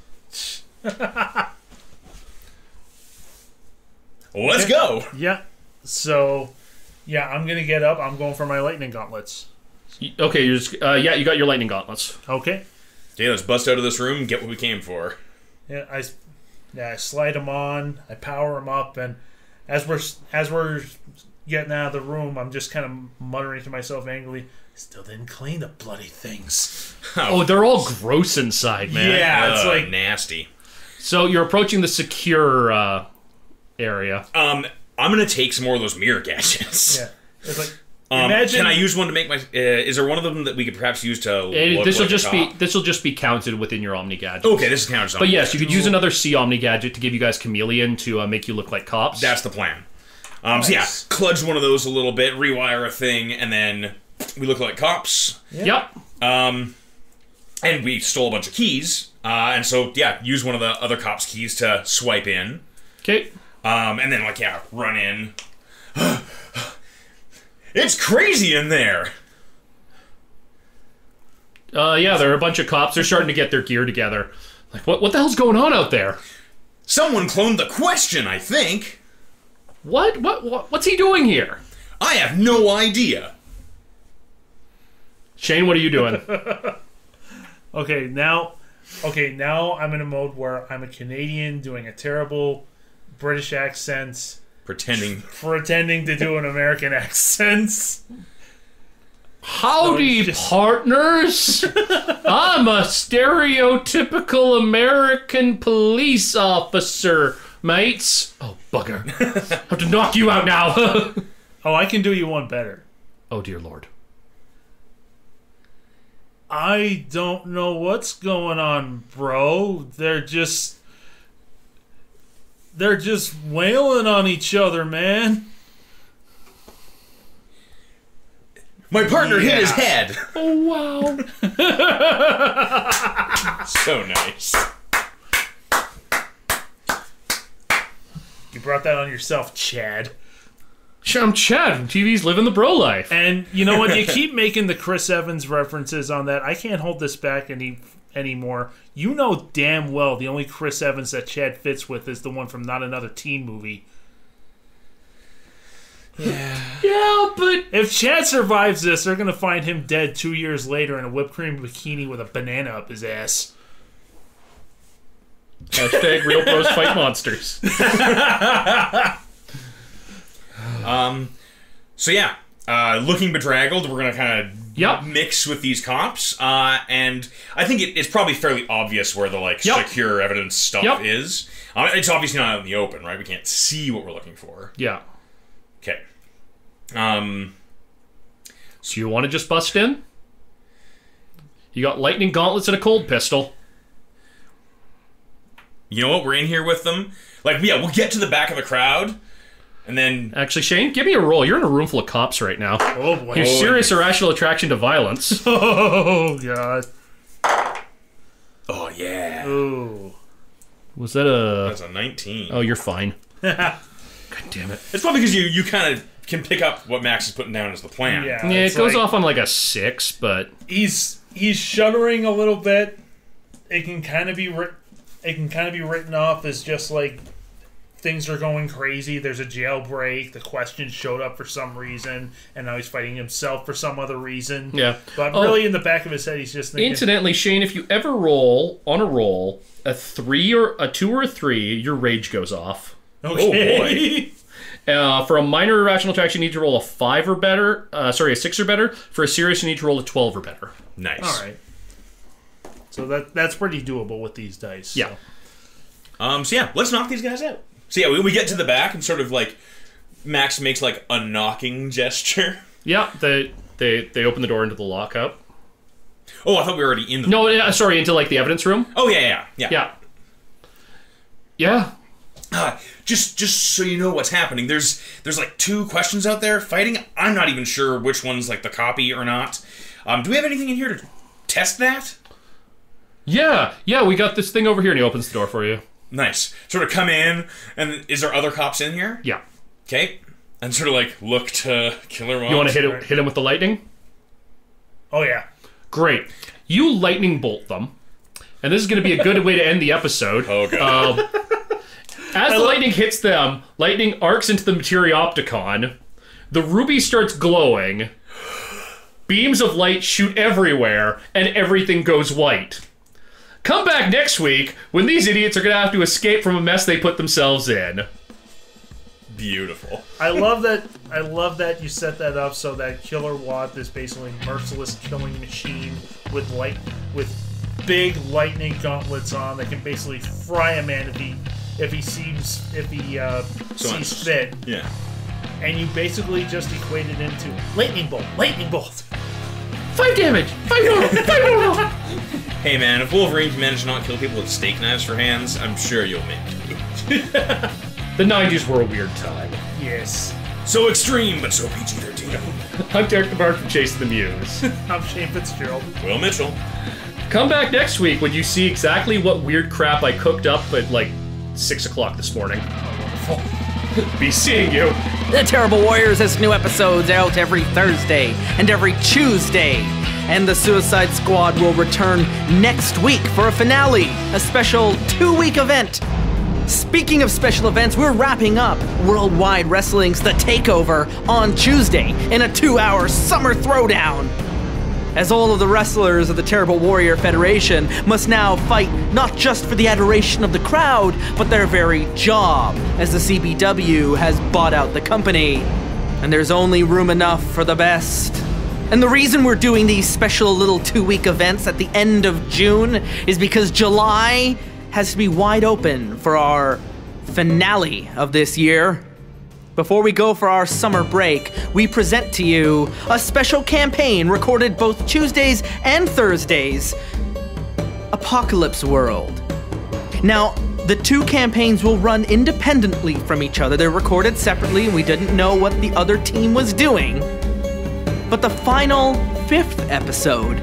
Let's go! Yeah. So... Yeah, I'm gonna get up. I'm going for my lightning gauntlets. Okay, you just you got your lightning gauntlets. Okay. Okay, let's bust out of this room and get what we came for. Yeah, I slide them on. I power them up, and as we're getting out of the room, I'm just kind of muttering to myself angrily, still didn't clean the bloody things. Oh, they're all gross inside, man. Yeah, it's like nasty. So you're approaching the secure area. I'm gonna take some more of those mirror gadgets. Yeah, it's like imagine. Can I use one to make my? Is there one of them that we could perhaps use to? This will just be counted within your Omni gadget. Okay, this is counted. But yes, you could use another C Omni gadget to give you guys chameleon to make you look like cops. That's the plan. Nice. So yeah, kludge one of those a little bit, rewire a thing, and then we look like cops. Yep. And we stole a bunch of keys, and so yeah, use one of the other cops' keys to swipe in. Okay. And then run in. It's crazy in there. Yeah, there are a bunch of cops. They're starting to get their gear together. Like, what the hell's going on out there? Someone cloned the question, I think. What's he doing here? I have no idea. Shane, what are you doing? Okay, now I'm in a mode where I'm a Canadian doing a terrible British accent, Pretending to do an American accent. Howdy, partners! I'm a stereotypical American police officer, mates. Oh, bugger. I have to knock you out now. Oh, I can do you one better. Oh, dear Lord. I don't know what's going on, bro. They're just wailing on each other, man. My partner hit his head. Oh, wow. So nice. You brought that on yourself, Chad. I'm Chad from TV's Living the Bro Life. And you know what? You keep making the Chris Evans references on that. I can't hold this back anymore. You know damn well the only Chris Evans that Chad fits with is the one from Not Another Teen Movie. Yeah, but if Chad survives this, they're going to find him dead 2 years later in a whipped cream bikini with a banana up his ass. Hashtag Real Bros Fight Monsters. So yeah, looking bedraggled, we're gonna kind of Yep. mix with these cops, and I think it's probably fairly obvious where the secure evidence stuff is. It's obviously not out in the open, right? We can't see what we're looking for. Yeah. Okay. So you want to just bust in? You got lightning gauntlets and a cold pistol. You know what? We're in here with them. We'll get to the back of the crowd. And then... Actually, Shane, give me a roll. You're in a room full of cops right now. Oh, boy. Your serious irrational attraction to violence. Oh, God. Oh, yeah. Ooh. Was that a... That's a 19. Oh, you're fine. God damn it. It's probably because you kind of can pick up what Max is putting down as the plan. Yeah, Yeah, it goes off on a 6, but... He's shuddering a little bit. It can kind of be written off as just things are going crazy. There's a jailbreak. The question showed up for some reason, and now he's fighting himself for some other reason. Yeah. But really, in the back of his head, he's just thinking... Incidentally, Shane, if you ever roll, on a roll, a 3 or a 2 or a 3, your rage goes off. Okay. Oh, boy. For a minor irrational attraction, you need to roll a 5 or better. A 6 or better. For a serious, you need to roll a 12 or better. Nice. All right. So that's pretty doable with these dice. Yeah. So yeah, let's knock these guys out. So yeah, we get to the back and sort of Max makes a knocking gesture. Yeah, they open the door into the lockup. Oh, I thought we were already in the... No, sorry, into the evidence room. Oh, yeah. Yeah. Just so you know what's happening, there's 2 questions out there fighting. I'm not even sure which one's the copy or not. Do we have anything in here to test that? Yeah, we got this thing over here, and he opens the door for you. Nice. Sort of come in, and is there other cops in here? Yeah. Okay. And sort of look to Killer Mobs. You want to hit him with the lightning? Oh, yeah. Great. You lightning bolt them, and this is going to be a good way to end the episode. Oh, God. As the lightning hits them, lightning arcs into the Materiopticon. The ruby starts glowing. Beams of light shoot everywhere, and everything goes white. Come back next week when these idiots are going to have to escape from a mess they put themselves in. Beautiful. I love that you set that up so that Killer Watt, this basically merciless killing machine with big lightning gauntlets on that can basically fry a man if he sees fit. Yeah. And you basically just equate it into lightning bolt. 5 damage! 5 total! Hey man, if Wolverine can manage to not kill people with steak knives for hands, I'm sure you'll make it. The 90s were a weird time. Yes. So extreme, but so PG-13. I'm Derek the Bard from Chasing the Muse. I'm Shane Fitzgerald. Will Mitchell. Come back next week when you see exactly what weird crap I cooked up at like 6 o'clock this morning. Be seeing you. The Terrible Warriors has new episodes out every Thursday and every Tuesday. And the Suicide Squad will return next week for a finale, a special 2-week event. Speaking of special events, we're wrapping up Worldwide Wrestling's The Takeover on Tuesday in a 2-hour summer throwdown. As all of the wrestlers of the Terrible Warrior Federation must now fight not just for the adoration of the crowd, but their very job, as the CBW has bought out the company. And there's only room enough for the best. And the reason we're doing these special little 2-week events at the end of June is because July has to be wide open for our finale of this year. Before we go for our summer break, we present to you a special campaign recorded both Tuesdays and Thursdays, Apocalypse World. Now, the 2 campaigns will run independently from each other. They're recorded separately, and we didn't know what the other team was doing. But the final 5th episode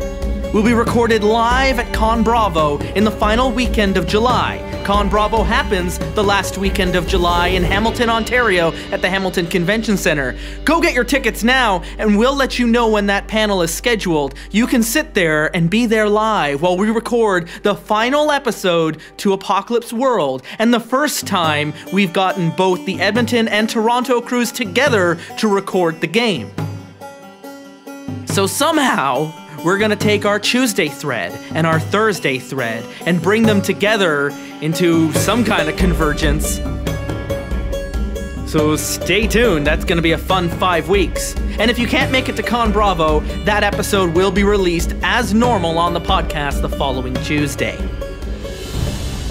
will be recorded live at Con Bravo in the final weekend of July. Con Bravo happens the last weekend of July in Hamilton, Ontario at the Hamilton Convention Center. Go get your tickets now, and we'll let you know when that panel is scheduled. You can sit there and be there live while we record the final episode to Apocalypse World, and the first time we've gotten both the Edmonton and Toronto crews together to record the game. So somehow, we're gonna take our Tuesday thread and our Thursday thread and bring them together into some kind of convergence. So stay tuned, that's gonna be a fun 5 weeks. And if you can't make it to Con Bravo, that episode will be released as normal on the podcast the following Tuesday.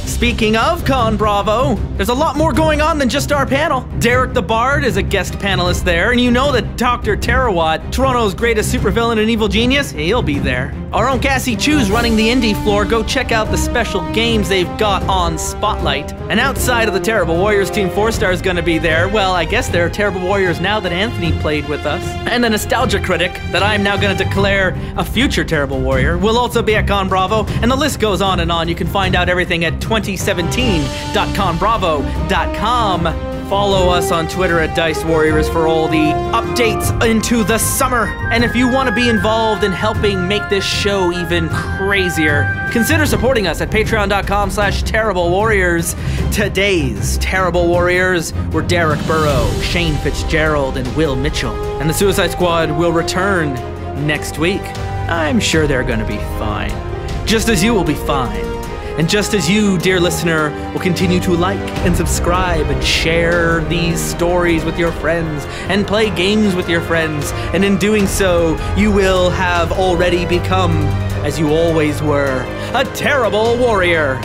Speaking of Con Bravo, there's a lot more going on than just our panel. Derek the Bard is a guest panelist there, and you know that Dr. Terawatt, Toronto's greatest supervillain and evil genius, he'll be there. Our own Cassie Chu's running the indie floor. Go check out the special games they've got on Spotlight. And outside of the Terrible Warriors, Team 4-Star is gonna be there. Well, I guess they're Terrible Warriors now that Anthony played with us. And the Nostalgia Critic, that I'm now gonna declare a future Terrible Warrior, will also be at Con Bravo, and the list goes on and on. You can find out everything at 2017.conbravo.com. Follow us on Twitter at Dice Warriors for all the updates into the summer. And if you want to be involved in helping make this show even crazier, consider supporting us at patreon.com/Terrible Warriors. Today's Terrible Warriors were Derek Burrow, Shane Fitzgerald, and Will Mitchell. And the Suicide Squad will return next week. I'm sure they're going to be fine. Just as you will be fine. And just as you, dear listener, will continue to like and subscribe and share these stories with your friends and play games with your friends, and in doing so, you will have already become, as you always were, a terrible warrior.